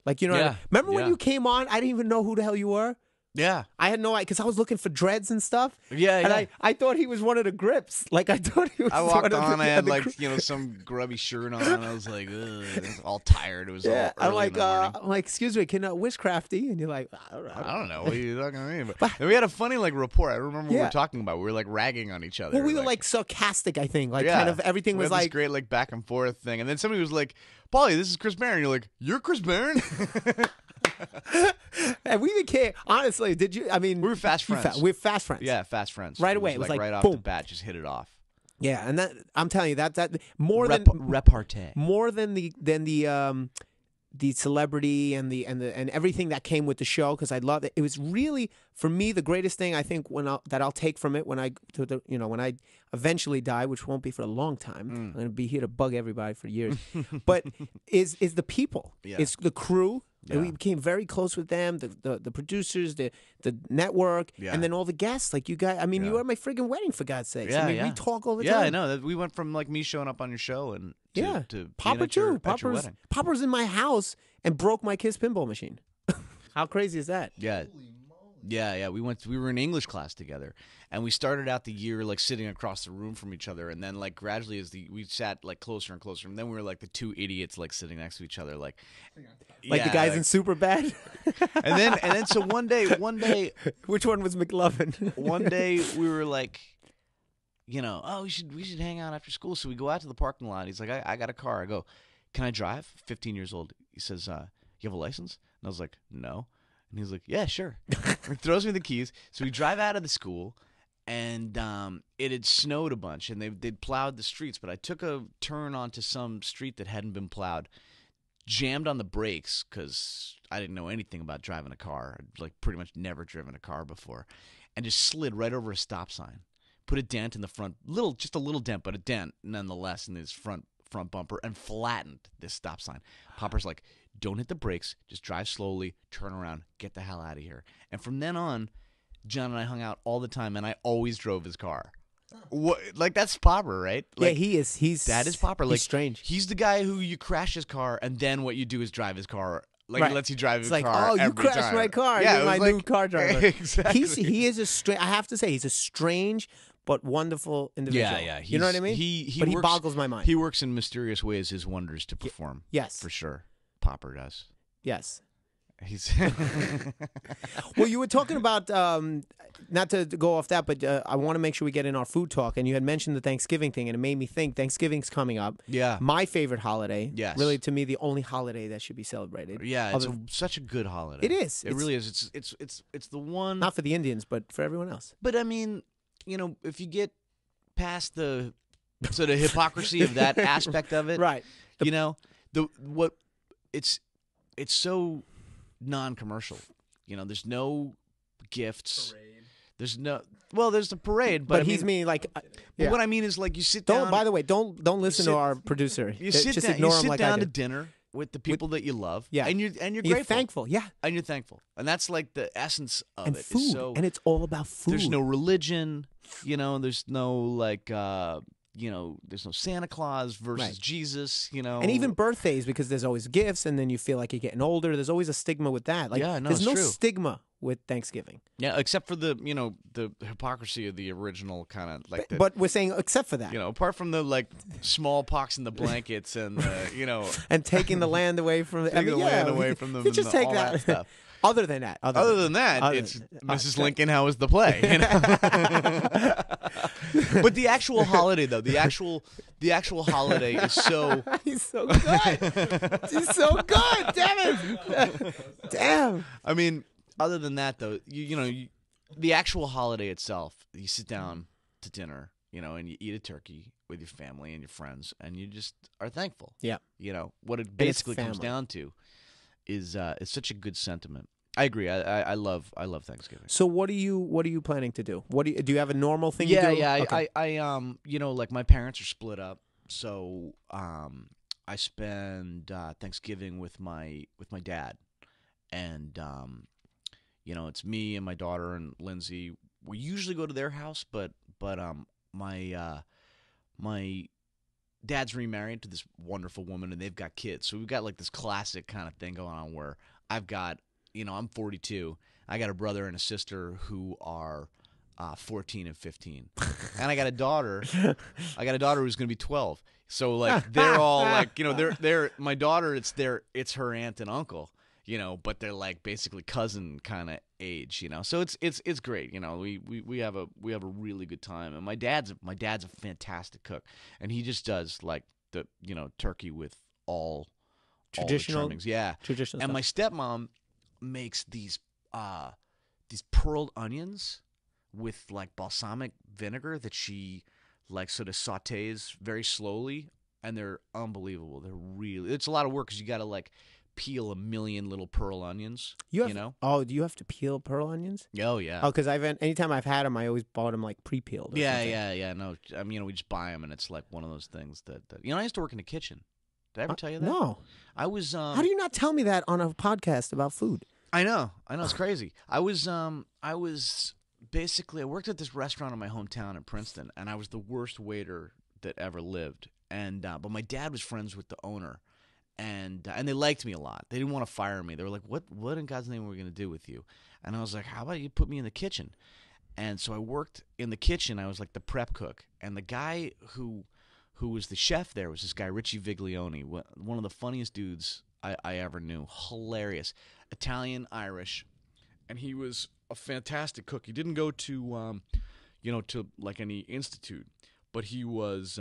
Like, Yeah. remember when Yeah. you came on, I didn't even know who the hell you were? Yeah. I had no idea because I was looking for dreads and stuff. Yeah, And yeah. I thought he was one of the grips. Like, I thought he was I one walked of the, on. I had the like gr- some grubby shirt on. I was like, ugh, all tired. It was yeah. all I'm early like, in the morning. excuse me, can Wishcrafty? And you're like, all right. I don't know. What are you talking to me? But we had a funny like rapport. I remember what we Yeah. were talking about. We were like ragging on each other. Well, we were like sarcastic, I think. Like, yeah. kind of everything we was had this like, great like back and forth thing. And then somebody was like, "Paulie, this is Chris Barron." You're like, "You're Chris Barron?" and we became, honestly, did you, I mean. We were fast friends. We're fast friends. Yeah, fast friends. Right away, it was like, right off boom. the bat, just hit it off. Yeah, and that, I'm telling you, that more Repartee. more than the celebrity and and everything that came with the show, because I loved it. It was really, for me, the greatest thing I think that I'll take from it when I eventually die, which won't be for a long time. I'm going to be here to bug everybody for years, but is the people. Yeah. It's the crew. And Yeah. we became very close with them, the producers, the network, Yeah. and then all the guests. Like you guys, I mean, you Yeah. were at my friggin' wedding, for God's sakes. Yeah, I mean, yeah. we talk all the Yeah, time. I know. We went from like me showing up on your show and to Papa being at your, too. at your Papa's wedding. Papa's in my house and broke my kid's pinball machine. How crazy is that? Yeah. Yeah. We were in English class together, and we started out the year like sitting across the room from each other, and then like gradually we sat like closer and closer, and then we were like the two idiots like sitting next to each other, like Like the yeah, guys like- in Superbad. and then so one day Which one was McLovin? one day we were like, oh, we should hang out after school. So we go out to the parking lot. He's like, I got a car. I go, can I drive? 15 years old. He says, you have a license? And I was like, no. And he's like, yeah, sure. He throws me the keys. So we drive out of the school, and it had snowed a bunch, and they'd plowed the streets. But I took a turn onto some street that hadn't been plowed, jammed on the brakes because I didn't know anything about driving a car. I'd like pretty much never driven a car before, and just slid right over a stop sign. Put a dent in the front, just a little dent, but a dent nonetheless in his front bumper, and flattened this stop sign. Popper's like, don't hit the brakes, just drive slowly, turn around, get the hell out of here. And from then on, John and I hung out all the time, and I always drove his car. What, like, that's Popper, right? Like, yeah, he is. That is Popper. Like, he's strange. He's the guy who you crash his car, and then what you do is drive his car. Like, right. He lets you drive his it's car. Like, oh, you every crashed time. my car. Yeah, You're my new car driver. Exactly. He is a strange. I have to say, he's a strange but wonderful individual. Yeah. You know what I mean? He boggles my mind. He works in mysterious ways his wonders to perform. Yes, for sure. Popper does. Yes. He's well, you were talking about not to go off that, but I want to make sure we get in our food talk. And you had mentioned the Thanksgiving thing, and it made me think Thanksgiving's coming up. Yeah, my favorite holiday. Yes, really, to me, the only holiday that should be celebrated. Yeah, it's such a good holiday. It is. It really is. It's the one. Not for the Indians, but for everyone else. But I mean, if you get past the sort of hypocrisy of that aspect of it, right? It's so non-commercial. There's no gifts. Parade. There's the parade, but he's meaning like. But what I mean is, like, you sit down. By the way, don't listen to our producer. You sit just down. Ignore You him sit like down I to do. dinner with the people that you love. Yeah, and you're grateful. You're thankful. Yeah, and you're thankful, and that's like the essence of and it. food, So, and it's all about food. There's no religion. There's no like. There's no Santa Claus versus Jesus. And even birthdays, because there's always gifts, and then you feel like you're getting older. There's always a stigma with that. Like, there's no stigma with Thanksgiving. Yeah, except for the hypocrisy of the original kind of like. But we're saying except for that. Apart from the like smallpox in the blankets and and taking the land away from the land away from them. You just take all that stuff. Other than that, it's Mrs. Lincoln. How was the play? But the actual holiday, though, the actual holiday is so. He's so good. He's so good. Damn it. Damn. I mean, other than that, though, the actual holiday itself, you sit down to dinner, and you eat a turkey with your family and your friends, and you just are thankful. Yeah. What it basically comes down to is such a good sentiment. I agree. I love Thanksgiving. So what are you planning to do? Do you have a normal thing? Yeah, you do? yeah. Okay. I like my parents are split up, so I spend Thanksgiving with my dad, and it's me and my daughter and Lindsay. We usually go to their house, but my dad's remarried to this wonderful woman, and they've got kids. So we've got like this classic kind of thing going on where I've got, I'm 42. I got a brother and a sister who are 14 and 15, and I got a daughter. Who's going to be 12. So like they're all like, they're my daughter. It's her aunt and uncle. But they're like basically cousin kind of age, So it's great, We have a really good time, and my dad's a fantastic cook, and he just does like the turkey with all traditional the trimmings, yeah, traditional. And stuff. my stepmom makes these pearled onions with like balsamic vinegar that she like sort of sautés very slowly, and they're unbelievable. It's a lot of work because you got to like peel a million little pearl onions. Oh, do you have to peel pearl onions? Oh yeah. Oh, because anytime I've had them, I always bought them like pre-peeled. Yeah. No, I mean, we just buy them, and it's like one of those things that I used to work in the kitchen. Did I ever tell you that? No. I was. How do you not tell me that on a podcast about food? I know, it's crazy. I was basically, I worked at this restaurant in my hometown in Princeton, and I was the worst waiter that ever lived. And but my dad was friends with the owner. And they liked me a lot. They didn't want to fire me. They were like, what in God's name are we going to do with you? And I was like, how about you put me in the kitchen? And so I worked in the kitchen. I was like the prep cook. And the guy who was the chef there was this guy, Richie Viglione, one of the funniest dudes I ever knew. Hilarious. Italian, Irish. And he was a fantastic cook. He didn't go to, to like any institute, but he was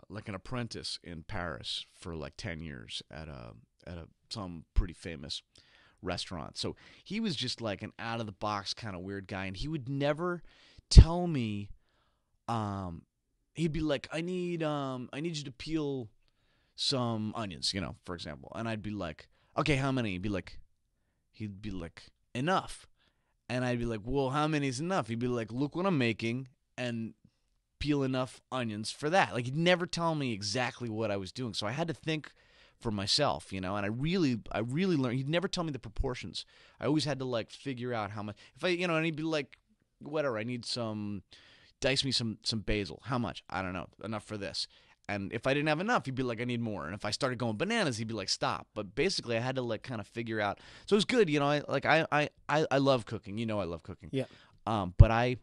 like an apprentice in Paris for like 10 years at some pretty famous restaurant. So he was just like an out of the box kind of weird guy, and he would never tell me. He'd be like, I need you to peel some onions, for example, and I'd be like, okay, how many? He'd be like, enough, and I'd be like, well, how many is enough? He'd be like, look what I'm making, and peel enough onions for that. Like, he'd never tell me exactly what I was doing, so I had to think for myself, and I really learned. He'd never tell me the proportions. I always had to like figure out how much. If and he'd be like, whatever, I need dice me some basil. How much? I don't know. Enough for this. And if I didn't have enough, he'd be like, I need more. And if I started going bananas, he'd be like, stop. But basically, I had to like kind of figure out. So it was good, I love cooking. I love cooking. Yeah. But I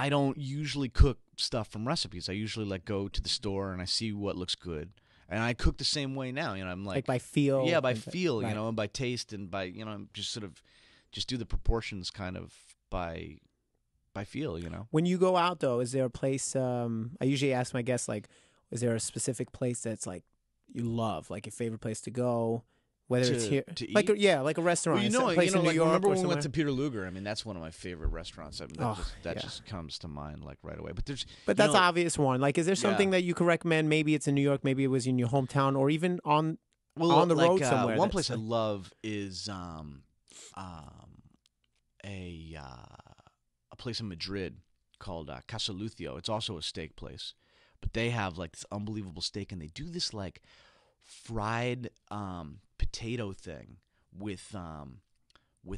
don't usually cook stuff from recipes. I usually like go to the store and I see what looks good. And I cook the same way now. I'm like by feel. Yeah, by feel. Right. And by taste, and by just sort of just do the proportions kind of by feel. When you go out, though, is there a place? I usually ask my guests, like, is there a specific place that's like you love, like your favorite place to go, whether it's here, to like eat? like a restaurant, Well, a place in New York remember or when we somewhere? went to Peter Luger? I mean, that's one of my favorite restaurants. I mean, that just comes to mind like right away. But that's an obvious one. Like, is there something Yeah. that you could recommend? Maybe it's in New York, maybe it was in your hometown, or even on the road somewhere. One place I love is a place in Madrid called Casa Lucio. It's also a steak place, but they have like this unbelievable steak, and they do this like fried potato thing with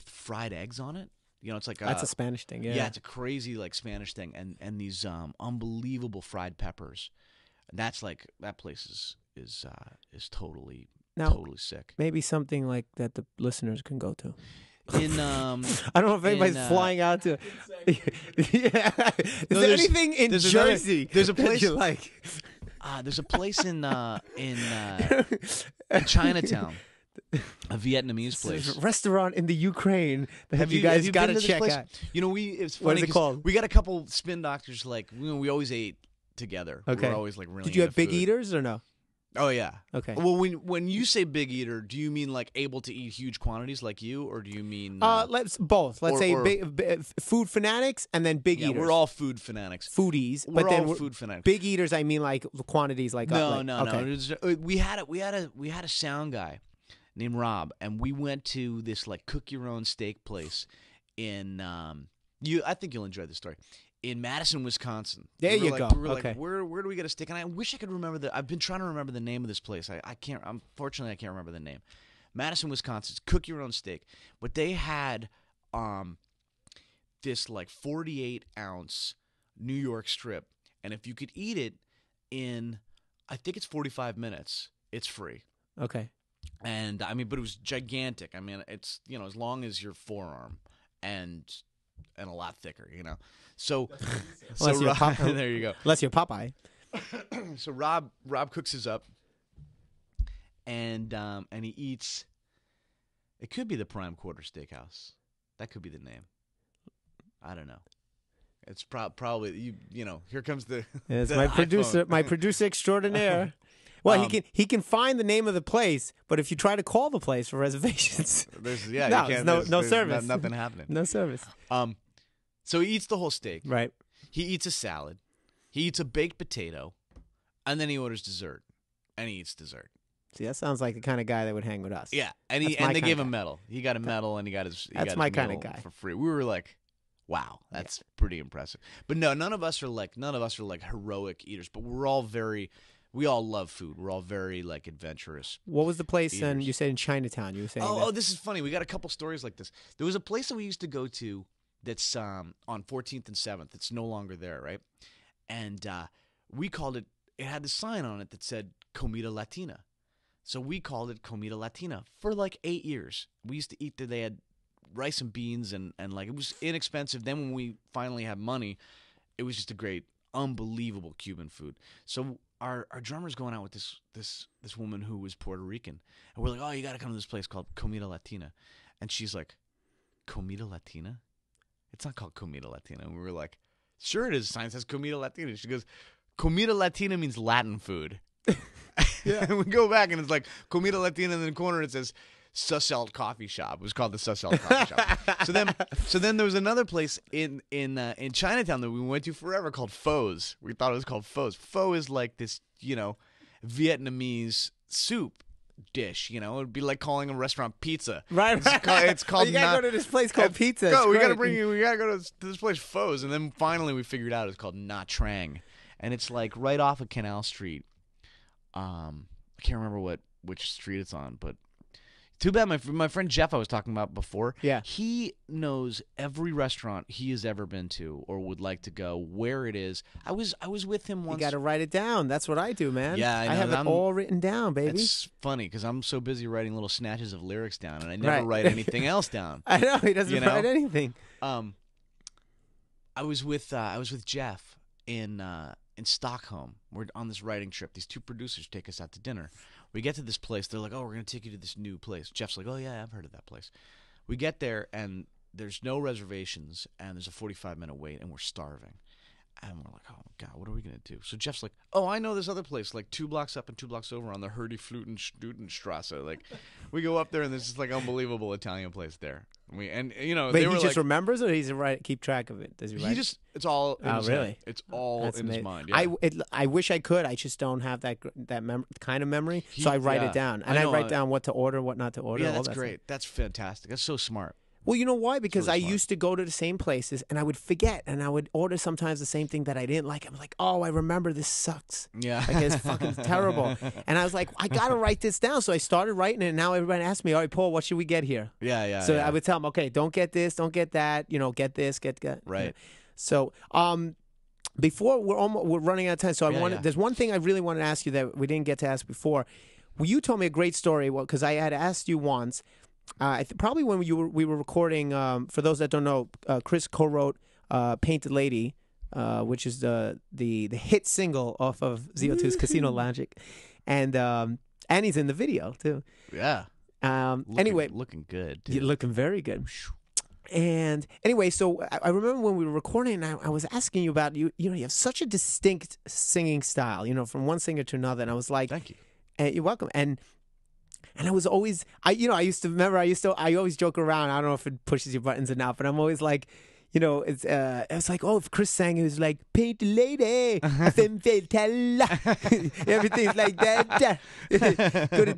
fried eggs on it. It's like That's a Spanish thing. yeah, it's a crazy like Spanish thing, and these unbelievable fried peppers. And that's like that place is totally sick. Maybe something like that the listeners can go to. In I don't know if anybody's flying out to. Yeah. Is there anything in Jersey? There's a place you like. There's a place in Chinatown, a Vietnamese place. There's a restaurant in the Ukraine that Have you guys been got to to this check place? out. It's funny. What is it 'cause called? We got a couple spin doctors. Like we always ate together. Okay. We're always like really. Did you have into big food. eaters or no? Oh yeah. Okay. Well, when you say big eater, do you mean like able to eat huge quantities like you, or do you mean? Let's both. Let's say food fanatics and then big yeah, eaters. we're all food fanatics. Foodies, We're but then all food fanatics. big eaters. I mean, like the quantities, like No. Okay. We had a sound guy named Rob, and we went to this like cook your own steak place in I think you'll enjoy the story. In Madison, Wisconsin. There you go. We were Okay. like, where do we get a steak? And I wish I could remember I've been trying to remember the name of this place. I can't. Unfortunately, I can't remember the name. Madison, Wisconsin. Cook your own steak. But they had this like 48-ounce New York strip, and if you could eat it in, I think it's 45 minutes, it's free. Okay. And I mean, but it was gigantic. I mean, it's as long as your forearm, and a lot thicker. So Rob, there you go. Unless you're Popeye. So Rob cooks his up, and he eats. It could be the Prime Quarter Steakhouse. That could be the name. I don't know. It's probably Here comes the. It's the my iPhone. my producer extraordinaire. Well, he can find the name of the place, but if you try to call the place for reservations, you no, can't. no There's service. Nothing happening. No service. So he eats the whole steak. Right. He eats a salad. He eats a baked potato, and then he orders dessert, and he eats dessert. See, that sounds like the kind of guy that would hang with us. Yeah, and they gave him a medal. He got a medal, and he got his. That's my kind of guy for free. We were like, wow, that's pretty impressive. But no, none of us are like heroic eaters. But we all love food. We're all very like adventurous. What was the place? eaters. And you said in Chinatown. You were saying. Oh, this is funny. We got a couple stories like this. There was a place that we used to go to that's on 14th and 7th. It's no longer there, right? And we called it. It had the sign on it that said Comida Latina. So we called it Comida Latina for like 8 years. We used to eat there. They had rice and beans and like it was inexpensive. Then when we finally had money, it was just a great, unbelievable Cuban food. So our drummer's going out with this woman who was Puerto Rican. And we're like, oh, you got to come to this place called Comida Latina. And she's like, Comida Latina? It's not called Comida Latina. And we were like, sure it is. Sign says Comida Latina. She goes, Comida Latina means Latin food. Yeah. And we go back and it's like Comida Latina in the corner. It says Susselt Coffee Shop. It was called the Susselt Coffee Shop. So then there was another place in Chinatown that we went to forever called Pho's. We thought it was called Pho's. Pho is like this, Vietnamese soup dish. It'd be like calling a restaurant pizza. Right. It's called. You gotta go to this place called Pizza. We gotta go to this place Pho's, and then finally we figured out it's called Na Trang, and it's like right off of Canal Street. I can't remember which street it's on, but too bad my friend Jeff I was talking about before. Yeah, he knows every restaurant he has ever been to or would like to go, where it is. I was with him once. You got to write it down. That's what I do, man. Yeah, I know. I have it all written down, baby. It's funny because I'm so busy writing little snatches of lyrics down, and I never write anything else down. I know he doesn't write anything. I was with Jeff in Stockholm. We're on this writing trip. These two producers take us out to dinner. We get to this place. They're like, "Oh, we're going to take you to this new place." Jeff's like, "Oh, yeah, I've heard of that place." We get there, and there's no reservations, and there's a 45-minute wait, and we're starving. And we're like, "Oh, my God, what are we going to do?" So Jeff's like, "Oh, I know this other place, like 2 blocks up and 2 blocks over on the Herdy-Fluten-Stutenstrasse." Like, we go up there, and there's this, like, unbelievable Italian place there. But they he were just like, remembers, or he's keep track of it? Does he write? It's all in his really? head. It's all That's in his amazing. mind. Yeah. I wish I could. I just don't have that kind of memory. So I write it down, and I write down what to order, what not to order. Yeah, all that's that great. Stuff. That's fantastic. That's so smart. Well, you know why? Because really I smart. used to go to the same places, and I would forget, and I would order sometimes the same thing that I didn't like. I'm like, oh, I remember this sucks. Yeah. Like, it's fucking terrible. And I was like, I got to write this down. So I started writing it, and now everybody asks me, all right, Paul, what should we get here? Yeah. So I would tell them, okay, don't get this, don't get that, get this, get. Right. So, before we're running out of time, so there's one thing I really wanted to ask you that we didn't get to ask before. Well, you told me a great story. Well, because I had asked you once. Probably when we were recording. For those that don't know, Chris co-wrote "Painted Lady," which is the hit single off of ZO2's Casino Logic, and he's in the video too. Yeah. Looking good. Dude. You're looking very good. And anyway, so I remember when we were recording, I was asking you about you have such a distinct singing style, from one singer to another, and I was like, thank you. You're welcome. And I was always, I always joke around. I don't know if it pushes your buttons or not, but I'm always like, it's like, oh, if Chris sang, it was like, paint the lady, femme fatale, everything's like that. Go to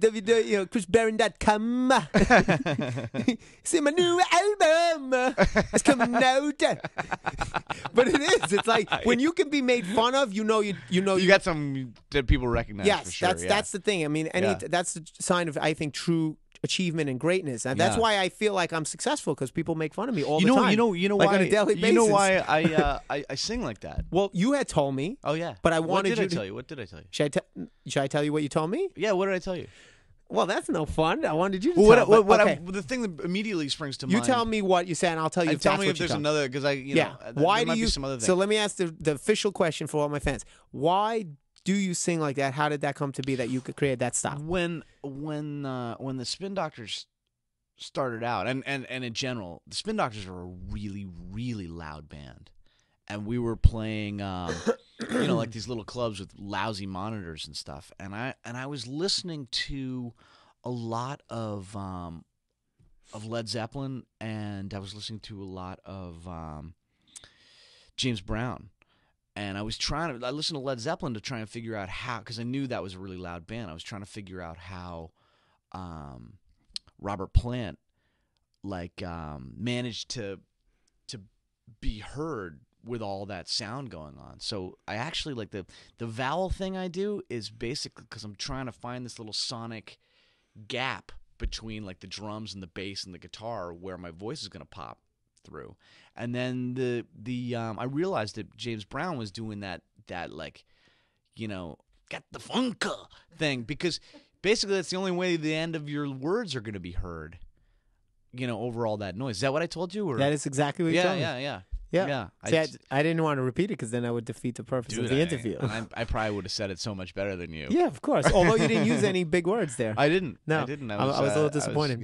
ChrisBarron.com. See my new album. It's coming out. But it is. It's like when you can be made fun of, you got some that people recognize. Yes, for sure. That's the thing. I mean, that's the sign of, I think, true achievement and greatness, and that's why I feel like I'm successful, because people make fun of me all the time. You know like why on a daily basis. You know why I sing like that? Well, you had told me. Oh yeah, but I wanted What did I tell you? Should I tell you what you told me? Yeah, what did I tell you? Well, that's no fun. I wanted you to tell me. The thing that immediately springs to you mind. tell me what you said, and I'll tell you. If tell that's me what if there's you another, because why there do might you? be some other thing. So let me ask the official question for all my fans. Why do you sing like that? How did that come to be that you could create that style? When the Spin Doctors started out, and in general, the Spin Doctors are a really, really loud band, and we were playing like these little clubs with lousy monitors and stuff, and I was listening to a lot of Led Zeppelin, and I was listening to a lot of James Brown, and I listened to Led Zeppelin to try and figure out how, because I knew that was a really loud band. I was trying to figure out how Robert Plant managed to be heard with all that sound going on. So I actually like the vowel thing I do is basically because I'm trying to find this little sonic gap between like the drums and the bass and the guitar where my voice is going to pop through. And then I realized that James Brown was doing that like, got the funka thing, because basically that's the only way the end of your words are going to be heard, over all that noise. Is that what I told you? Or? That is exactly what you told me. Yeah. See, I didn't want to repeat it, because then I would defeat the purpose of the interview. I probably would have said it so much better than you. Yeah, of course. Although you didn't use any big words there. I didn't. No, I didn't. I was a little disappointed.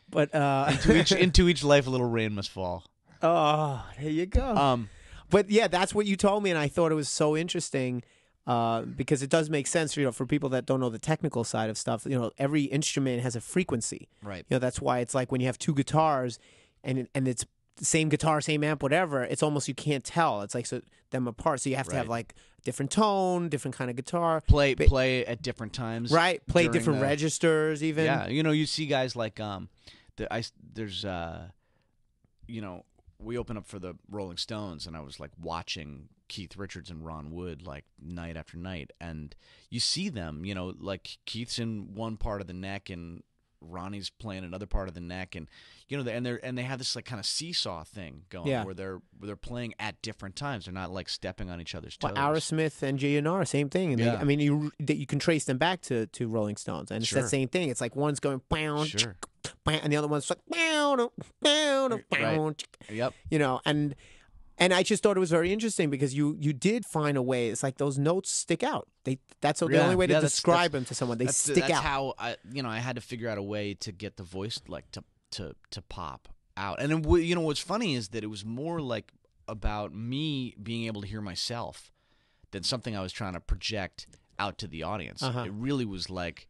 But into each life a little rain must fall. Oh, there you go. But yeah, that's what you told me, and I thought it was so interesting. because it does make sense, for people that don't know the technical side of stuff. Every instrument has a frequency. Right. That's why it's like when you have two guitars, and it's the same guitar, same amp, whatever. It's almost you can't tell. It's like them apart. So you have to have like different tone, different kind of guitar. Play at different times. Right. Play different registers even. Yeah. You see guys like we open up for the Rolling Stones, and I was like watching Keith Richards and Ron Wood like night after night, and you see them, like Keith's in one part of the neck and Ronnie's playing another part of the neck, and they have this like kind of seesaw thing going where they're playing at different times. They're not like stepping on each other's toes. Well, Aerosmith and GNR, same thing. And you can trace them back to Rolling Stones, and it's that same thing. It's like one's going and the other one's like Yep. And I just thought it was very interesting because you did find a way. It's like those notes stick out. That's the only way to describe them to someone. They stick out. That's how I had to figure out a way to get the voice like to pop out. And then, what's funny is that it was more like about me being able to hear myself than something I was trying to project out to the audience. It really was like,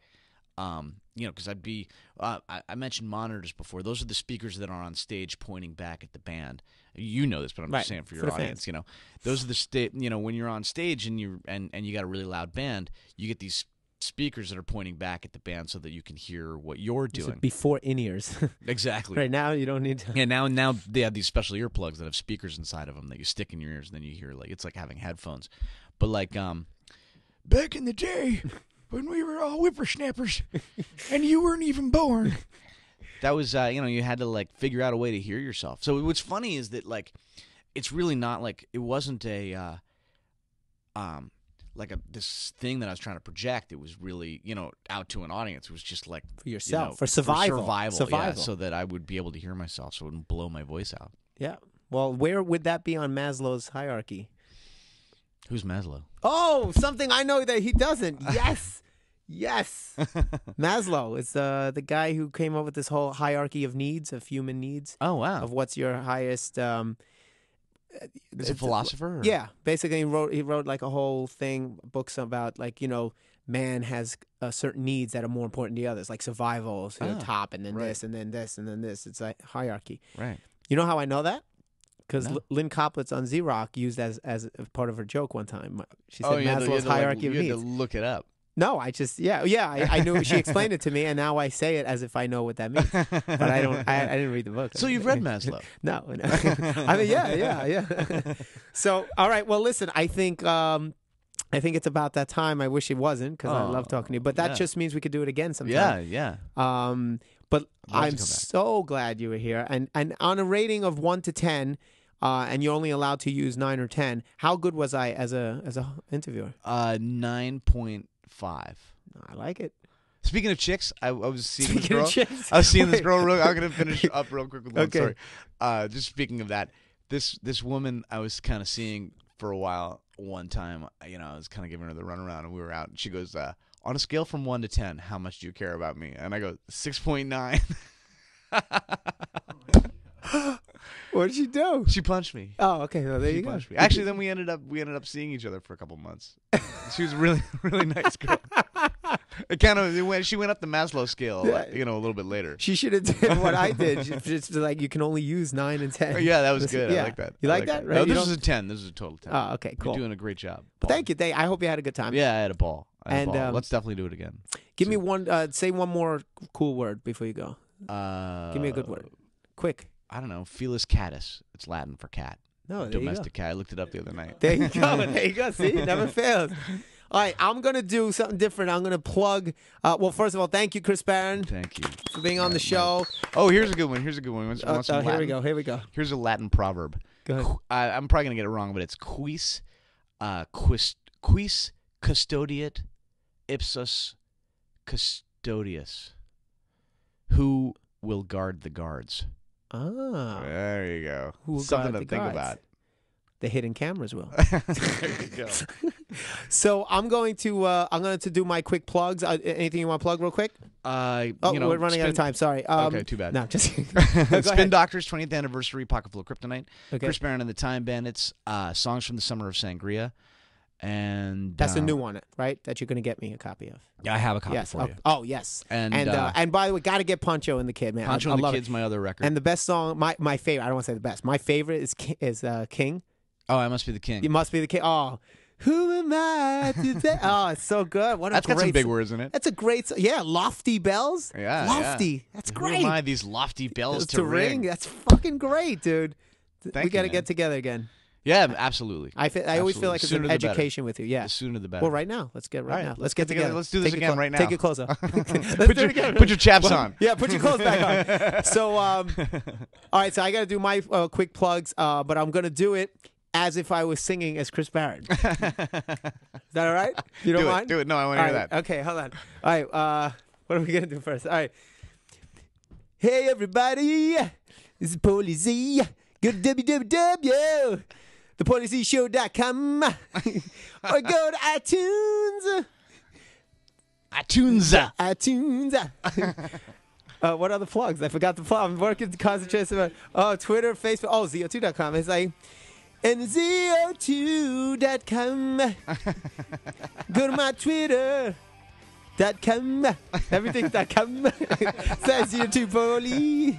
because I'd be I mentioned monitors before. Those are the speakers that are on stage pointing back at the band. You know this, but I'm just saying for your audience. Fans. Those are the when you're on stage and you got a really loud band, you get these speakers that are pointing back at the band so that you can hear what you're doing. Before in-ears. Exactly. Right now you don't need to. Yeah, now they have these special earplugs that have speakers inside of them that you stick in your ears, and then you hear it's like having headphones. But like back in the day when we were all whippersnappers and you weren't even born. That was, you had to like figure out a way to hear yourself. So what's funny is that like, it's really not like it wasn't this thing that I was trying to project. It was really out to an audience. It was just like for yourself, for survival, yeah, so that I would be able to hear myself, so it wouldn't blow my voice out. Yeah. Well, where would that be on Maslow's hierarchy? Who's Maslow? Oh, something I know that he doesn't. Yes. Yes. Maslow is the guy who came up with this whole hierarchy of needs, of human needs. Oh, wow. Of what's your highest... is a philosopher? Or? Yeah. Basically, he wrote like a whole thing, books about like, man has certain needs that are more important than the others, like survival, top, and then this, and then this, and then this. It's like hierarchy. Right. You know how I know that? Because Lynn Coplitz on Z-Rock used as a part of her joke one time. She said Maslow's hierarchy of needs. You had to look it up. No, I just I knew she explained it to me, and now I say it as if I know what that means. But I don't. I didn't read the book. So you've read Maslow? No. I mean, yeah. So, all right. Well, listen. I think it's about that time. I wish it wasn't because I love talking to you. But that just means we could do it again sometime. Yeah. But I'm so glad you were here. And on a rating of 1 to 10. And you're only allowed to use 9 or 10. How good was I as a interviewer? 9.5. I like it. Speaking of chicks, I was seeing this girl. I was seeing this girl. I'm gonna finish up real quick with one story. Just speaking of that, this woman I was kind of seeing for a while. One time, I was kind of giving her the runaround, and we were out. And she goes, "On a scale from 1 to 10, how much do you care about me?" And I go, 6.9. What did she do? She punched me. Oh, okay. Well, there you go. Me. Actually, then we ended up seeing each other for a couple months. She was a really, really nice girl. She went up the Maslow scale, a little bit later. She should have did what I did. Just like you can only use 9 and 10. Yeah, that was good. I like that. You like that? Right? No, this is a 10. This is a total 10. Oh, okay, cool. You're doing a great job. But thank you. I hope you had a good time. Yeah, I had a ball. Let's definitely do it again. Give me one. Say one more cool word before you go. Give me a good word. Quick. I don't know. Felis catus. It's Latin for cat. No, domestic cat. I looked it up the other night. There you go. There you go. See, it never fails. All right, I'm going to do something different. I'm going to plug. Well, first of all, thank you, Chris Barron. Thank you. For being on the show. Oh, here's a good one. Here we go. Here's a Latin proverb. Go ahead. I'm probably going to get it wrong, but it's quis custodiet ipsos custodius. Who will guard the guards? Ah. There you go. Something to think about. The hidden cameras will. There you go. So I'm going to do my quick plugs. Anything you want to plug real quick? We're running out of time. Sorry. Okay, too bad. No, just Spin Doctors 20th anniversary, Pocket Full of Kryptonite. Okay. Chris Barron and the Time Bandits, Songs from the Summer of Sangria, And That's a new one, right? That you're going to get me a copy of. Yeah, I have a copy Yes. for you. Oh, yes. And by the way, got to get Poncho and the Kid, man. Poncho I and the love Kid's it. my other record. And the best song, my favorite. I don't want to say the best. My favorite is King. Oh, I Must Be the King. You must be the King. Oh, who am I today? Oh, it's so good. What a That's great got some big words in it. That's a great song. Yeah, Lofty Bells. Yeah, Lofty. Yeah. That's Who great. am I, these lofty bells to ring? That's fucking great, dude. We got to man. get together again. Yeah, absolutely. I always feel like it's an education with you. Yeah. The sooner the better. Well, right now. Let's get now. Let's get together. Let's do this again right now. Take your clothes off. Put your chaps on. Yeah, put your clothes back on. So, all right. So I got to do my quick plugs, but I'm gonna do it as if I was singing as Chris Barron. Is that all right? You don't mind? Do it. No, I want to hear that. Okay, hold on. All right. What are we gonna do first? All right. Hey everybody, this is Paulie Z. Go to www. ThePaulieZShow.com or go to iTunes. iTunes. What other plugs? I forgot the plug. I'm working to concentrate on Twitter, Facebook. Oh, ZO2.com. It's like, and ZO2.com. Go to my Twitter.com. Everything.com. Says ZO2 Paulie.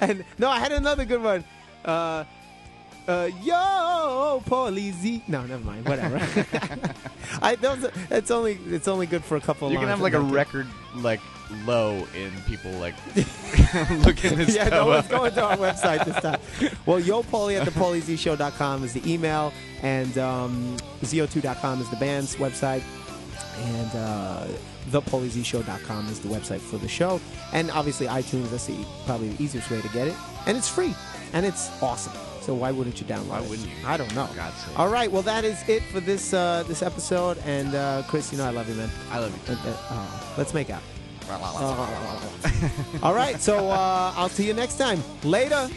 And no, I had another good one. Yo, Paulie Z. No, never mind. Whatever. It's only good for a couple. You can lines have like a record like low in people like looking this yeah, stuff no one's up. going to our website this time. Well, yo, Paulie at thepauliezshow.com is the email, and ZO2.com is the band's website, and thepauliezshow.com is the website for the show, and obviously iTunes. That's probably the easiest way to get it, and it's free, and it's awesome. So why wouldn't you download it? Why wouldn't you? I don't know. For God's sake. All right, well, that is it for this this episode. And Chris, you know I love you, man. I love you too. Let's make out. All right, so I'll see you next time. Later.